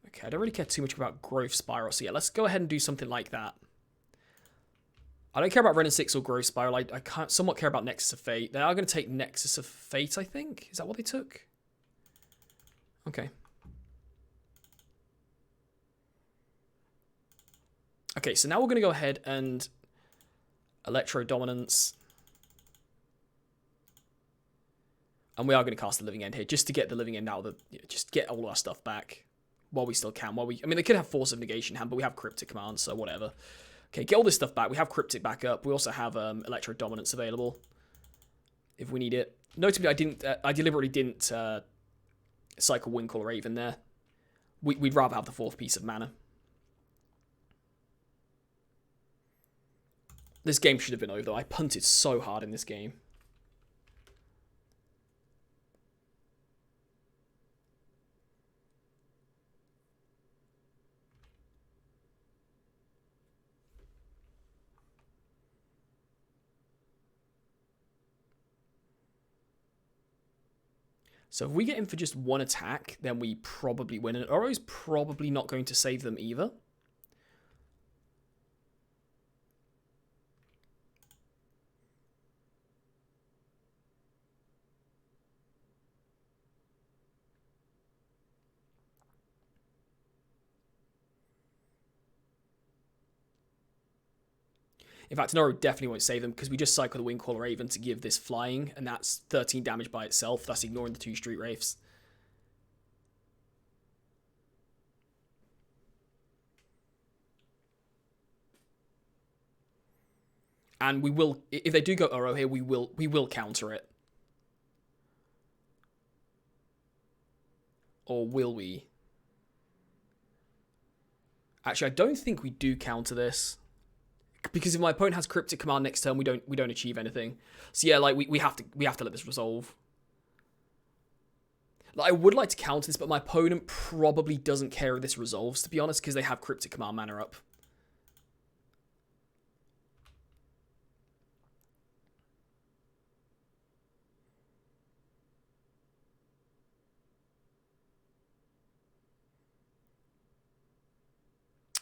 Okay, I don't really care too much about Growth Spiral, so yeah, let's go ahead and do something like that. I don't care about Wrenn and 6 or Growth Spiral. I can't somewhat care about Nexus of Fate. They are going to take Nexus of Fate, I think. Is that what they took? Okay. Okay, so now we're going to go ahead and Electro Dominance. And we are going to cast the Living End here just to get the Living End out of the... Just get all our stuff back while we still can. I mean, they could have Force of Negation hand, but we have Cryptic Command, so whatever. Okay, get all this stuff back. We have Cryptic back up. We also have Electro Dominance available if we need it. Notably, I deliberately didn't cycle Winkle or Raven there. We'd rather have the 4th piece of mana. This game should have been over, though. I punted so hard in this game. So if we get in for just 1 attack, then we probably win. And Oro's probably not going to save them either. In fact, Oro definitely won't save them because we just cycle the Windcaller Raven to give this flying, and that's 13 damage by itself. That's ignoring the 2 Street Wraiths. And we will, if they do go Oro here, we will counter it. Or will we? Actually, I don't think we do counter this. Because if my opponent has Cryptic Command next turn, we don't achieve anything. So yeah, like we have to let this resolve. Like, I would like to counter this, but my opponent probably doesn't care if this resolves, to be honest, because they have Cryptic Command mana up.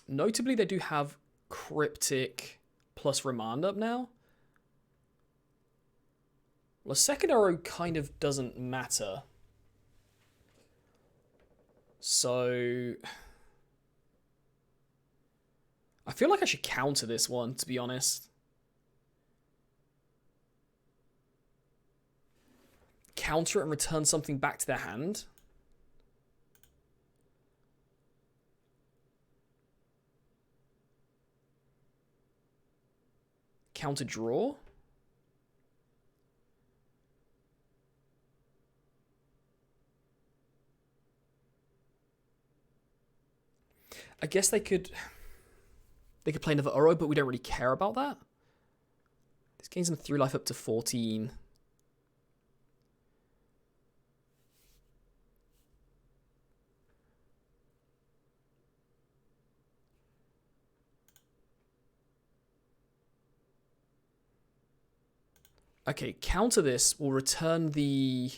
Notably, they do have Cryptic plus Remand up now. Well, a second arrow kind of doesn't matter. So I feel like I should counter this one, to be honest. Counter it and return something back to their hand. Counter draw. I guess they could play another Oro, but we don't really care about that. This gains them 3 life up to 14. Okay, counter this. We'll return the...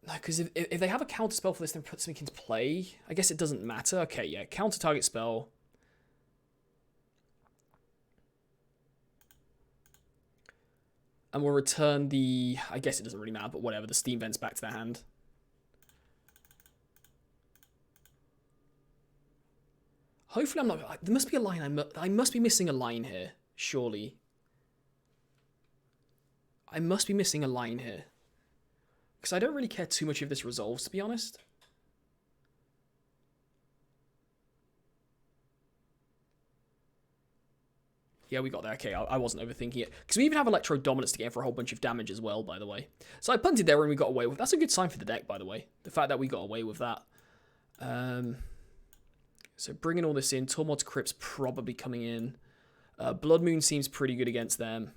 No, because if they have a counter spell for this, then put something into play. I guess it doesn't matter. Okay, yeah, counter target spell. And we'll return the... I guess it doesn't really matter, but whatever. The steam vents back to their hand. Hopefully I'm not... There must be a line. I must be missing a line here. Surely. I must be missing a line here. Because I don't really care too much if this resolves, to be honest. Yeah, we got there. Okay, I wasn't overthinking it. Because we even have Electro Dominance to get in for a whole bunch of damage as well, by the way. So I punted there and we got away with... That's a good sign for the deck, by the way. The fact that we got away with that. So bringing all this in. Tormod's Crypt's probably coming in. Blood Moon seems pretty good against them.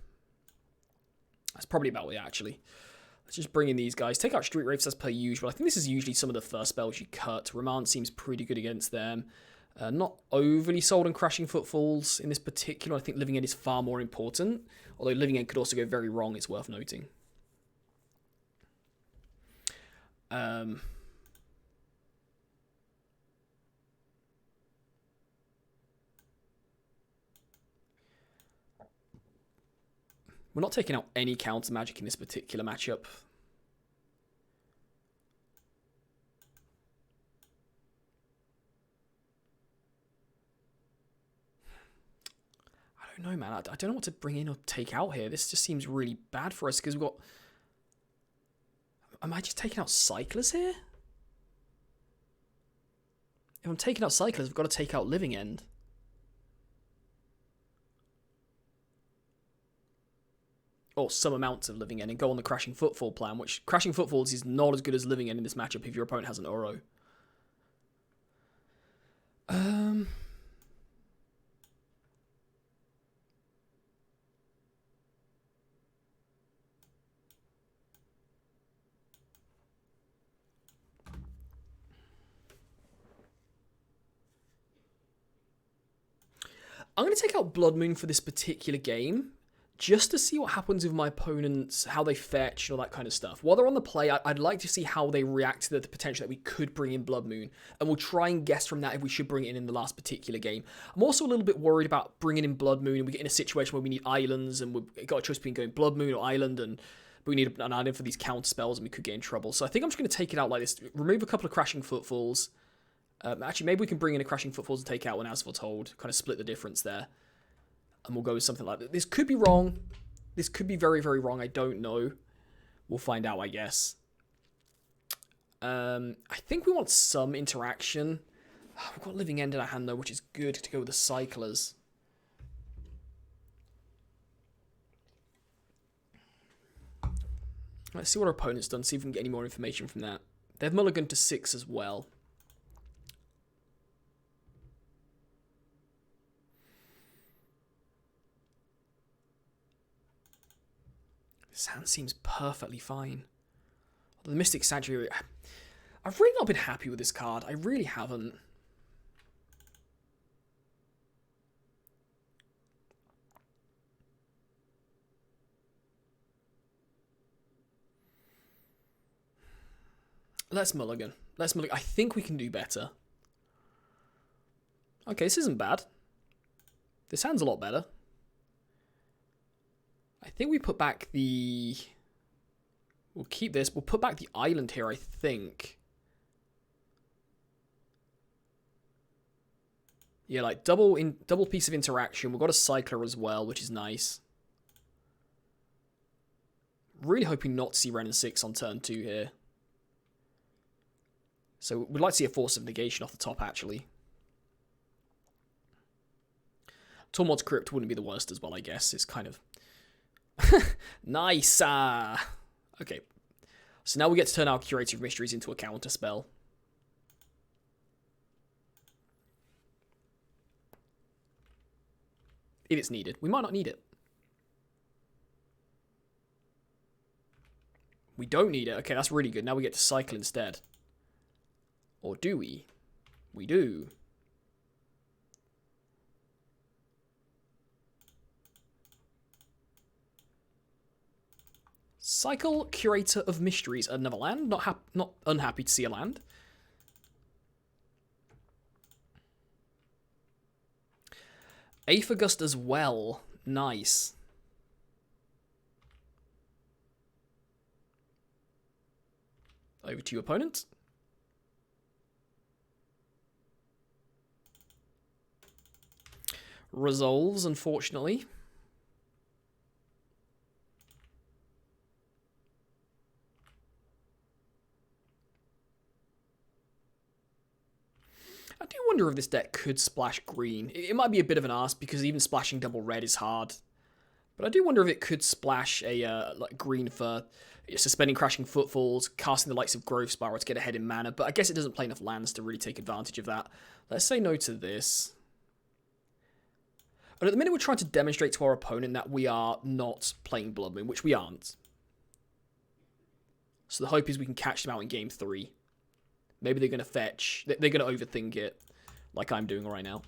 That's probably about it, actually. Let's just bring in these guys. Take out Street Wraiths as per usual. I think this is usually some of the first spells you cut. Remand seems pretty good against them. Not overly sold on Crashing Footfalls in this particular. I think Living End is far more important. Although Living End could also go very wrong, it's worth noting. We're not taking out any counter magic in this particular matchup. I don't know, man. I don't know what to bring in or take out here. This just seems really bad for us because we've got... Am I just taking out Cyclers here? If I'm taking out Cyclers, I've got to take out Living End. Or some amounts of Living End and go on the Crashing Footfall plan, which Crashing Footfalls is not as good as Living End in this matchup if your opponent has an Oro. I'm going to take out Blood Moon for this particular game, just to see what happens with my opponents, how they fetch, and all that kind of stuff. While they're on the play, I'd like to see how they react to the potential that we could bring in Blood Moon, and we'll try and guess from that if we should bring it in the last particular game. I'm also a little bit worried about bringing in Blood Moon, and we get in a situation where we need islands, and we've got a choice between going Blood Moon or Island, and we need an island for these counter spells, and we could get in trouble. So I think I'm just going to take it out like this, remove a couple of Crashing Footfalls. Actually, maybe we can bring in a Crashing Footfalls and take out one As Foretold, kind of split the difference there. And we'll go with something like that. This could be wrong. This could be very, very wrong. I don't know. We'll find out, I guess. I think we want some interaction. We've got Living End in our hand, though, which is good to go with the Cyclers. Let's see what our opponent's done, see if we can get any more information from that. They have mulligan to 6 as well. This hand seems perfectly fine. The Mystic Sanctuary... I've really not been happy with this card. I really haven't. Let's mulligan. Let's mulligan. I think we can do better. Okay, this isn't bad. This hand's a lot better. I think we put back the... We'll keep this. We'll put back the island here, I think. Yeah, like double piece of interaction. We've got a Cycler as well, which is nice. Really hoping not to see Ren and 6 on turn 2 here. So we'd like to see a Force of Negation off the top, actually. Tormod's Crypt wouldn't be the worst as well, I guess. It's kind of... Nice! Okay. So now we get to turn our Curator of Mysteries into a counter spell. If it's needed. We might not need it. We don't need it. Okay, that's really good. Now we get to cycle instead. Or do we? We do. Cycle Curator of Mysteries, another land. Not unhappy to see a land. Aethergust as well. Nice. Over to you, opponent. Resolves, unfortunately. I do wonder if this deck could splash green. It might be a bit of an ask because even splashing double red is hard. But I do wonder if it could splash a like green for suspending Crashing Footfalls, casting the likes of Growth Spiral to get ahead in mana. But I guess it doesn't play enough lands to really take advantage of that. Let's say no to this. And at the minute we're trying to demonstrate to our opponent that we are not playing Blood Moon, which we aren't. So the hope is we can catch them out in game 3. Maybe they're going to fetch. They're going to overthink it, like I'm doing right now.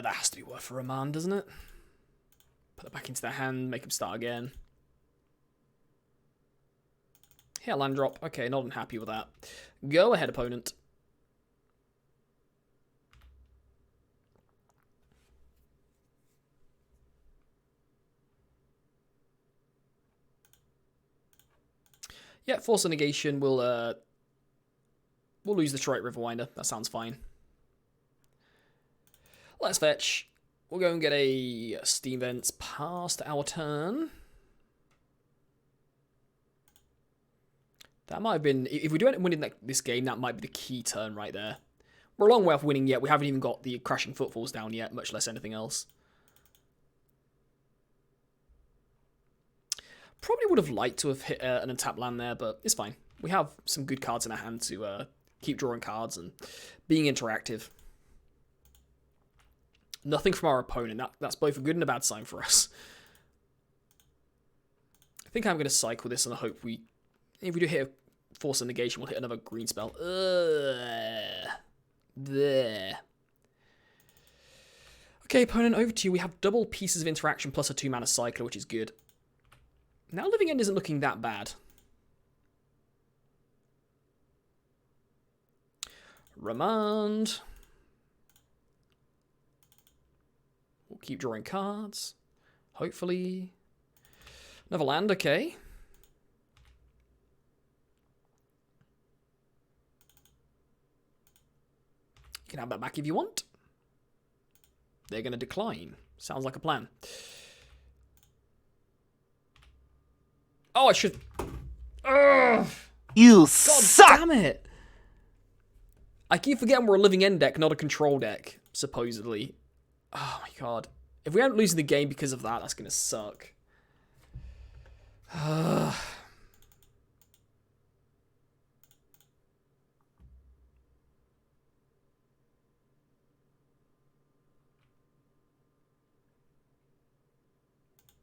That has to be worth a remand, doesn't it? Put it back into their hand, make them start again. Yeah, land drop. Okay, not unhappy with that. Go ahead, opponent. Yeah, Force of Negation will we'll lose the Troit Riverwinder. That sounds fine. Let's fetch. We'll go and get a Steam Vents past our turn. That might have been... If we do end up winning this game, that might be the key turn right there. We're a long way off winning yet. We haven't even got the Crashing Footfalls down yet, much less anything else. Probably would have liked to have hit an untapped land there, but it's fine. We have some good cards in our hand to keep drawing cards and being interactive. Nothing from our opponent. That's both a good and a bad sign for us. I think I'm going to cycle this and I hope we... If we do hit a Force of Negation, we'll hit another green spell. There. Okay, opponent, over to you. We have double pieces of interaction plus a 2-mana cycler, which is good. Now Living End isn't looking that bad. Remand. We'll keep drawing cards. Hopefully. Another land, okay. You can have that back if you want. They're going to decline. Sounds like a plan. Oh, I should... Ugh. You God suck! damn it! I keep forgetting we're a Living End deck, not a control deck, supposedly. Oh my god. If we end up losing the game because of that, that's going to suck.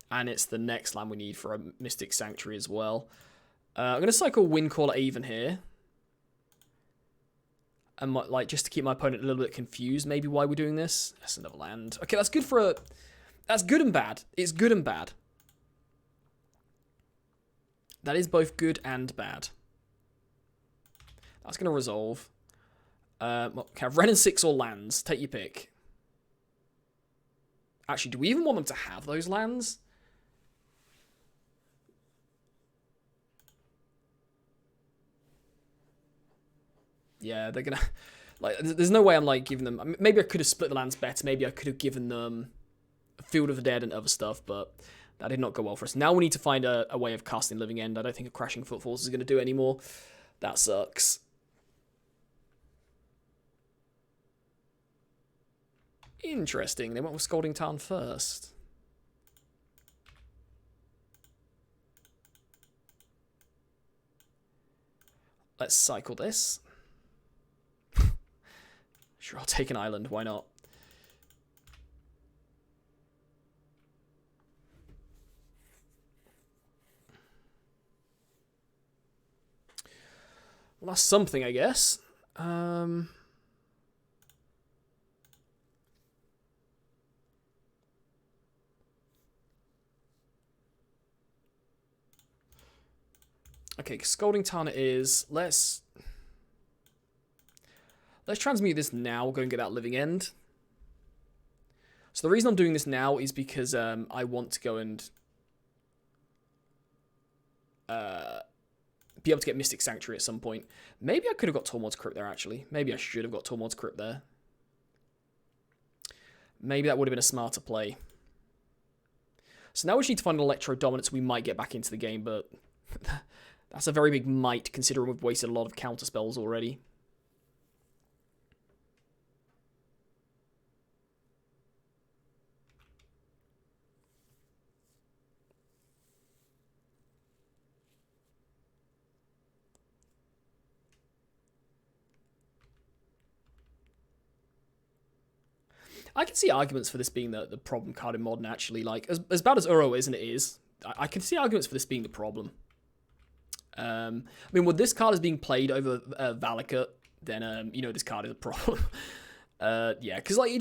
And it's the next land we need for a Mystic Sanctuary as well. I'm going to cycle Windcaller Avon here. And like just to keep my opponent a little bit confused, maybe why we're doing this. That's another land. Okay, that's good for a... That's good and bad. It's good and bad. That is both good and bad. That's going to resolve. Well, we have Ren and 6 or lands. Take your pick. Actually, do we even want them to have those lands? Yeah, they're gonna... Like, there's no way I'm, like, giving them... Maybe I could have split the lands better. Maybe I could have given them Field of the Dead and other stuff, but that did not go well for us. Now we need to find a way of casting Living End. I don't think a Crashing Footfalls is going to do it anymore. That sucks. Interesting. They went with Scalding Tarn first. Let's cycle this. Sure, I'll take an island. Why not? Well, that's something, I guess. Okay, Scalding Tarn it is. Let's transmute this now. Go and get that Living End. So the reason I'm doing this now is because I want to go and be able to get Mystic Sanctuary at some point. Maybe I could have got Tormod's Crypt there, actually. Maybe I should have got Tormod's Crypt there. Maybe that would have been a smarter play. So now we just need to find an Electro Dominance. We might get back into the game, but that's a very big might, considering we've wasted a lot of counter spells already. I can see arguments for this being the problem card in Modern, actually. Like, as bad as Uro is, and it is, I can see arguments for this being the problem. I mean, when this card is being played over Valakut, then, you know, this card is a problem. Yeah, because, like,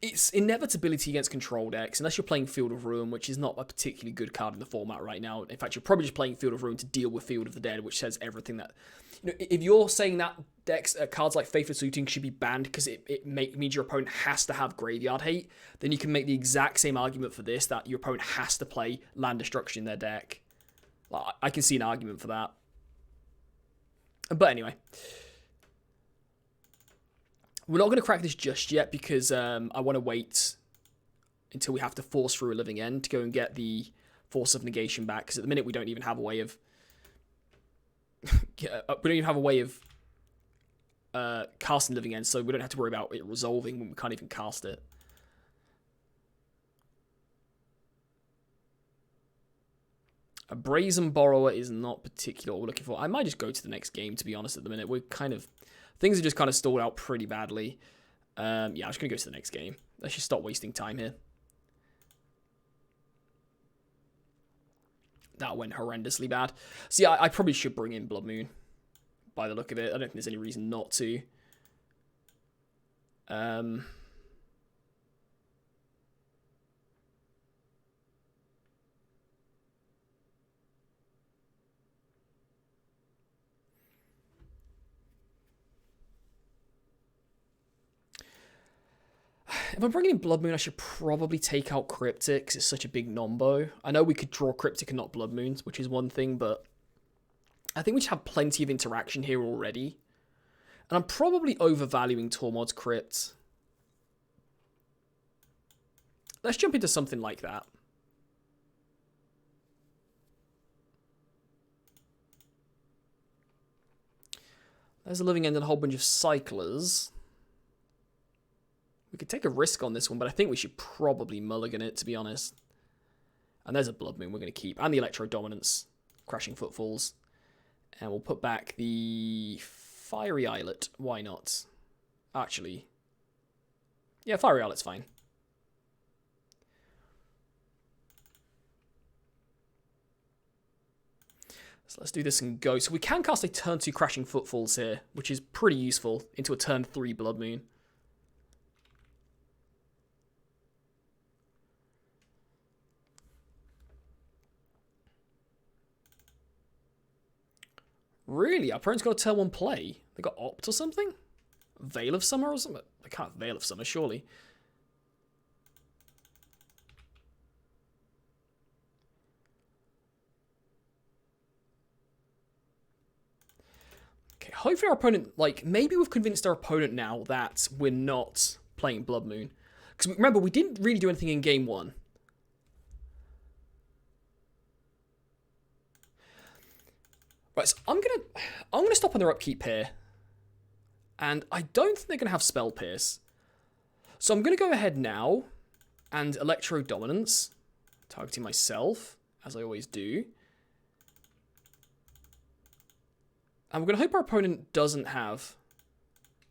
it's inevitability against control decks, unless you're playing Field of Ruin, which is not a particularly good card in the format right now. In fact, you're probably just playing Field of Ruin to deal with Field of the Dead, which says everything that... You know, if you're saying that decks, cards like Faithless Looting should be banned because it means your opponent has to have graveyard hate, then you can make the exact same argument for this, that your opponent has to play land destruction in their deck. Like, I can see an argument for that. But anyway. We're not going to crack this just yet because I want to wait until we have to force through a Living End to go and get the Force of Negation back, because at the minute we don't even have a way of... we don't even have a way of casting Living End, so we don't have to worry about it resolving when we can't even cast it. A Brazen Borrower is not particularly what we're looking for. I might just go to the next game, to be honest, at the minute. We're kind of... Things are just kind of stalled out pretty badly. Yeah, I'm just going to go to the next game. Let's just stop wasting time here. That went horrendously bad. So yeah, I probably should bring in Blood Moon, by the look of it. I don't think there's any reason not to. If I'm bringing in Blood Moon, I should probably take out Cryptic, because it's such a big nombo. I know we could draw Cryptic and not Blood Moons, which is one thing, but I think we just have plenty of interaction here already. And I'm probably overvaluing Tormod's Crypt. Let's jump into something like that. There's a Living End and a whole bunch of Cyclers. We could take a risk on this one, but I think we should probably mulligan it, to be honest. And there's a Blood Moon we're going to keep. And the Electro Dominance, Crashing Footfalls. And we'll put back the Fiery Islet. Why not? Actually. Yeah, Fiery Islet's fine. So let's do this and go. So we can cast a turn 2 Crashing Footfalls here, which is pretty useful, into a turn 3 Blood Moon. Really? Our opponent's got a turn 1 play? They got Opt or something? Veil of Summer or something? They can't Veil of Summer, surely. Okay, hopefully our opponent... Like, maybe we've convinced our opponent now that we're not playing Blood Moon. Because remember, we didn't really do anything in game 1. Right, so I'm gonna stop on their upkeep here. And I don't think they're gonna have Spell Pierce. So I'm gonna go ahead now and Electro Dominance, targeting myself, as I always do. And we're gonna hope our opponent doesn't have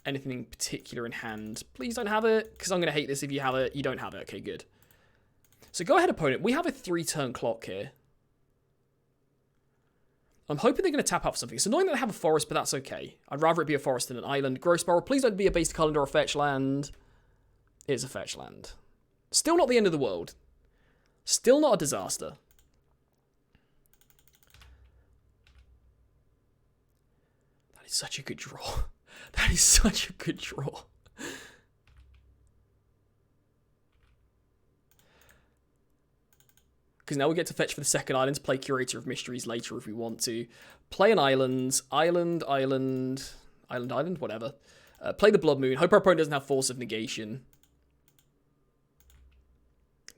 anything in particular in hand. Please don't have it, because I'm going to hate this if you have it. You don't have it. Okay, good. So go ahead, opponent. We have a 3-turn clock here. I'm hoping they're going to tap out for something. It's annoying that they have a forest, but that's okay. I'd rather it be a forest than an island. Brazen Borrower, please don't be a basic island or a fetch land. It is a fetch land. Still not the end of the world. Still not a disaster. That is such a good draw. That is such a good draw. Because now we get to fetch for the second island to play Curator of Mysteries later if we want to. Play an island, whatever. Play the Blood Moon. Hope our opponent doesn't have Force of Negation.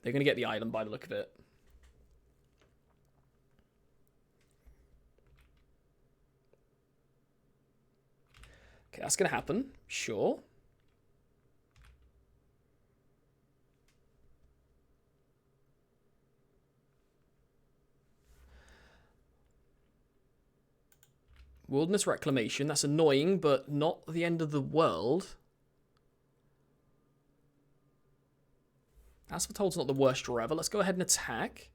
They're going to get the island by the look of it. Okay, that's going to happen. Sure. Wilderness Reclamation. That's annoying, but not the end of the world. Asphaltold's not the worst draw ever. Let's go ahead and attack.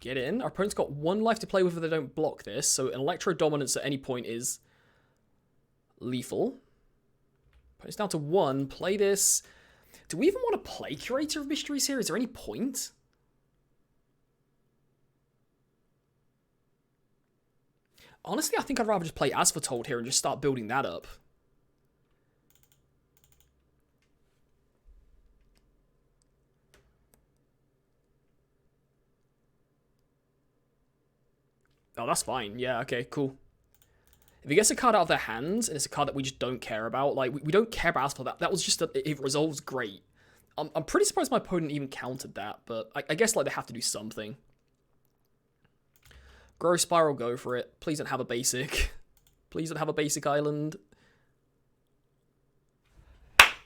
Get in. Our opponent's got 1 life to play with if they don't block this, so an Electro Dominance at any point is lethal. Opponent's down to 1. Play this. Do we even want to play Curator of Mysteries here? Is there any point? Honestly, I think I'd rather just play Asphaltold here and just start building that up. Oh, that's fine. Yeah, okay, cool. If he gets a card out of their hands, and it's a card that we just don't care about, like, we don't care about Asphaltold, that was just, it resolves great. I'm pretty surprised my opponent even countered that, but I guess, like, they have to do something. Growth Spiral, go for it. Please don't have a basic. Please don't have a basic island.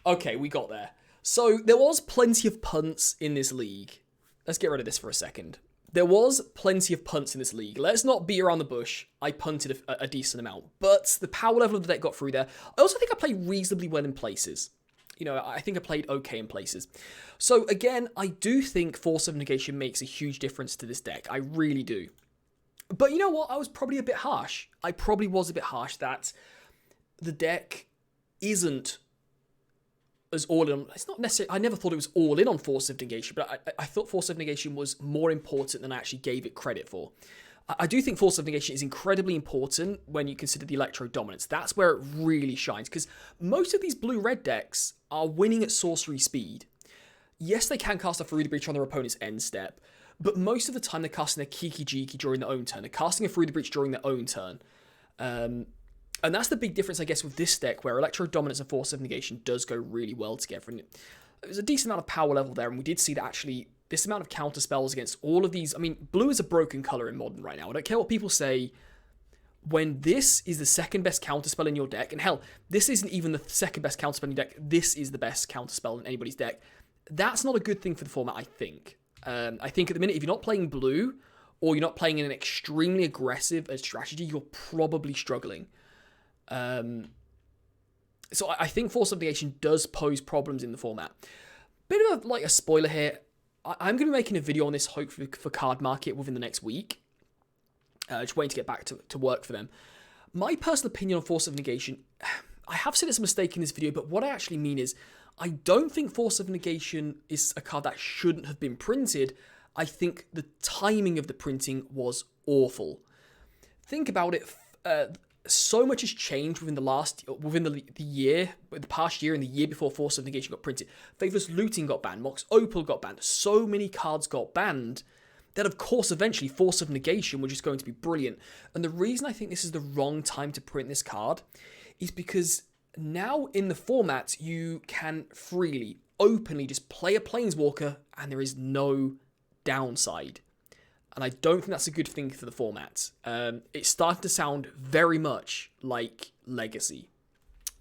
Okay, we got there. So, there was plenty of punts in this league. Let's get rid of this for a second. There was plenty of punts in this league. Let's not beat around the bush. I punted a decent amount. But the power level of the deck got through there. I also think I played reasonably well in places. You know, I think I played okay in places. So, again, I do think Force of Negation makes a huge difference to this deck. I really do. But you know what? I was probably a bit harsh. I probably was a bit harsh that the deck isn't as all in. It's not necessarily. I never thought it was all in on Force of Negation, but I thought Force of Negation was more important than I actually gave it credit for. I do think Force of Negation is incredibly important when you consider the Electro Dominance. That's where it really shines, because most of these blue-red decks are winning at sorcery speed. Yes, they can cast a Through the Breach on their opponent's end step, but most of the time they're casting their Kiki Jiki during their own turn. They're casting a Through the Breach during their own turn. And that's the big difference, I guess, with this deck, where Electro Dominance and Force of Negation does go really well together. And there's a decent amount of power level there, and we did see that actually this amount of counter spells against all of these. I mean, blue is a broken color in Modern right now. I don't care what people say. When this is the second best counter spell in your deck, and hell, this isn't even the second best counter spell in your deck, this is the best counter spell in anybody's deck. That's not a good thing for the format, I think. I think at the minute, if you're not playing blue, or you're not playing in an extremely aggressive strategy, you're probably struggling. So I think Force of Negation does pose problems in the format. Bit of a spoiler here. I'm going to be making a video on this, hopefully, for Card Market within the next week. Just waiting to get back to work for them. My personal opinion on Force of Negation, I have said it's a mistake in this video, but what I actually mean is, I don't think Force of Negation is a card that shouldn't have been printed. I think the timing of the printing was awful. Think about it. So much has changed within the year, the past year and the year before Force of Negation got printed. Faithless Looting got banned. Mox Opal got banned. So many cards got banned that, of course, eventually Force of Negation was just going to be brilliant. And the reason I think this is the wrong time to print this card is because now in the format, you can freely, openly just play a Planeswalker and there is no downside. And I don't think that's a good thing for the format. It's starting to sound very much like Legacy.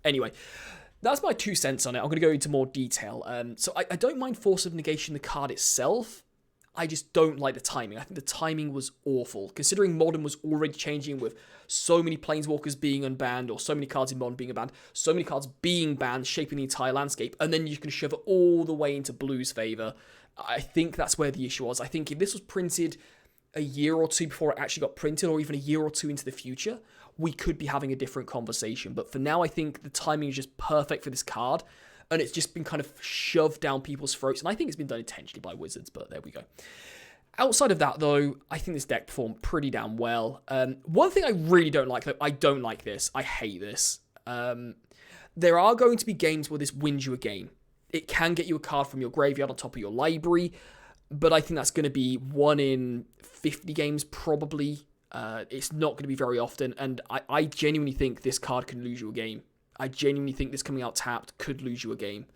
Anyway, that's my 2 cents on it. I'm going to go into more detail. So I don't mind Force of Negation, the card itself. I just don't like the timing. I think the timing was awful, considering Modern was already changing with so many Planeswalkers being unbanned, or so many cards in Modern being unbanned, so many cards being banned, shaping the entire landscape, and then you can shove it all the way into Blue's favour. I think that's where the issue was. I think if this was printed a year or two before it actually got printed, or even a year or two into the future, we could be having a different conversation. But for now, I think the timing is just perfect for this card, and it's just been kind of shoved down people's throats, and I think it's been done intentionally by Wizards, but there we go. Outside of that, though, I think this deck performed pretty damn well. One thing I really don't like, though, I don't like this. I hate this. There are going to be games where this wins you a game. It can get you a card from your graveyard on top of your library, but I think that's going to be 1 in 50 games, probably. It's not going to be very often, and I genuinely think this card can lose you a game. I genuinely think this coming out tapped could lose you a game.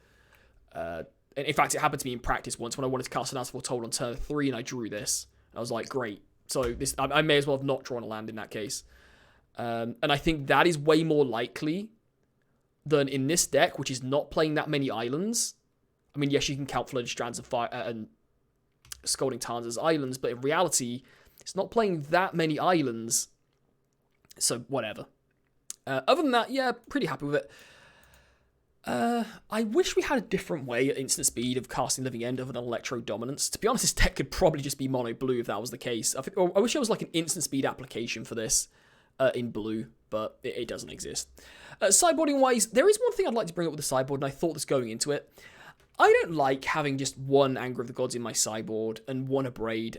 And in fact, it happened to me in practice once when I wanted to cast an Answerable Toll on turn 3, and I drew this. I was like, great. So this, I may as well have not drawn a land in that case. And I think that is way more likely than in this deck, which is not playing that many islands. I mean, yes, you can count Flooded Strands of Fire and Scalding Tarns as islands, but in reality, it's not playing that many islands. So, whatever. Other than that, yeah, pretty happy with it. I wish we had a different way at instant speed of casting Living End other than Electro Dominance. To be honest, this deck could probably just be mono blue if that was the case. I wish there was like an instant speed application for this in blue, but it doesn't exist. Sideboarding wise, there is one thing I'd like to bring up with the sideboard, and I thought this going into it. I don't like having just one Anger of the Gods in my sideboard and one Abrade.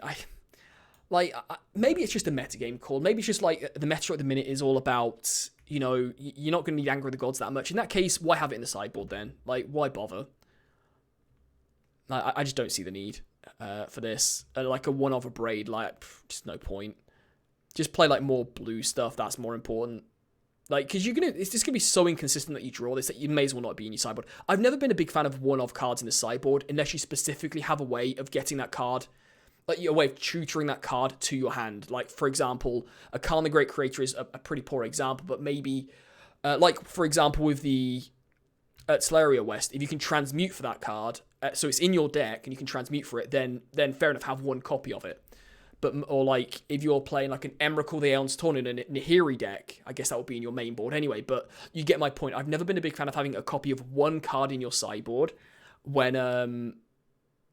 Maybe it's just a metagame call. Maybe it's just like the meta at the minute is all about, you know, you're not going to need Anger of the Gods that much. In that case, why have it in the sideboard then? Like, why bother? I just don't see the need for this. Like a one-off Abrade, just no point. Just play like more blue stuff. That's more important. Like, because it's just going to be so inconsistent that you draw this that you may as well not be in your sideboard. I've never been a big fan of one-off cards in the sideboard unless you specifically have a way of getting that card, like a way of tutoring that card to your hand. Like, for example, a Khan the Great Creator is a pretty poor example, but maybe, like, for example, with the Teleria West, if you can transmute for that card, so it's in your deck and you can transmute for it, then fair enough, have one copy of it. Or like, if you're playing like an Emrakul the Aeon's Torn in a Nahiri deck, I guess that would be in your main board anyway, but you get my point. I've never been a big fan of having a copy of one card in your sideboard when,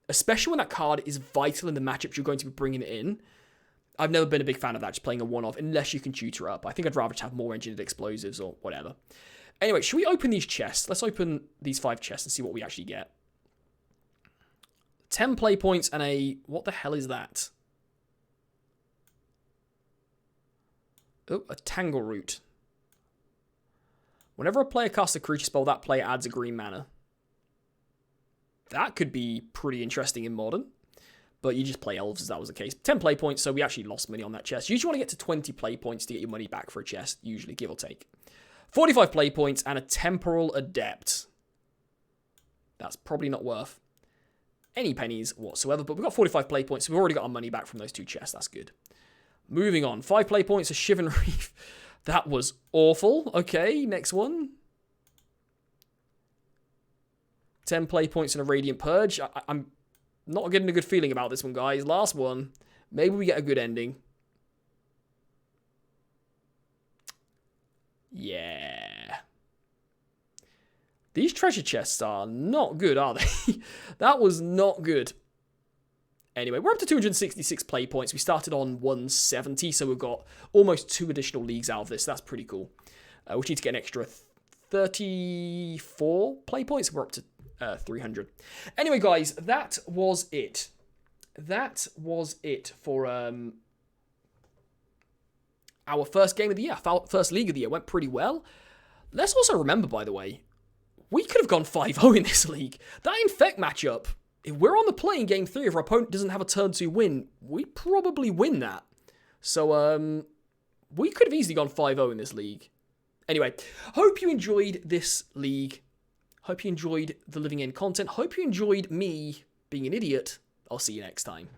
especially when that card is vital in the matchups you're going to be bringing it in. I've never been a big fan of that, just playing a one-off, unless you can tutor up. I think I'd rather just have more engineered explosives or whatever. Anyway, should we open these chests? Let's open these 5 chests and see what we actually get. 10 play points and a... What the hell is that? Oh, a Tangle Root. Whenever a player casts a creature spell, that player adds a green mana. That could be pretty interesting in Modern. But you just play Elves as that was the case. 10 play points, so we actually lost money on that chest. You usually want to get to 20 play points to get your money back for a chest, usually, give or take. 45 play points and a Temporal Adept. That's probably not worth any pennies whatsoever, but we've got 45 play points, so we've already got our money back from those 2 chests. That's good. Moving on. 5 play points, a Shivan Reef. That was awful. Okay, next one. 10 play points and a Radiant Purge. I'm not getting a good feeling about this one, guys. Last one. Maybe we get a good ending. Yeah. These treasure chests are not good, are they? That was not good. Anyway, we're up to 266 play points. We started on 170, so we've got almost 2 additional leagues out of this. That's pretty cool. We need to get an extra 34 play points. We're up to 300. Anyway, guys, that was it. That was it for our first game of the year, first league of the year. Went pretty well. Let's also remember, by the way, we could have gone 5-0 in this league. That Infect matchup, if we're on the play in game 3, if our opponent doesn't have a turn 2 win, we probably win that. So, we could have easily gone 5-0 in this league. Anyway, hope you enjoyed this league. Hope you enjoyed the Living End content. Hope you enjoyed me being an idiot. I'll see you next time.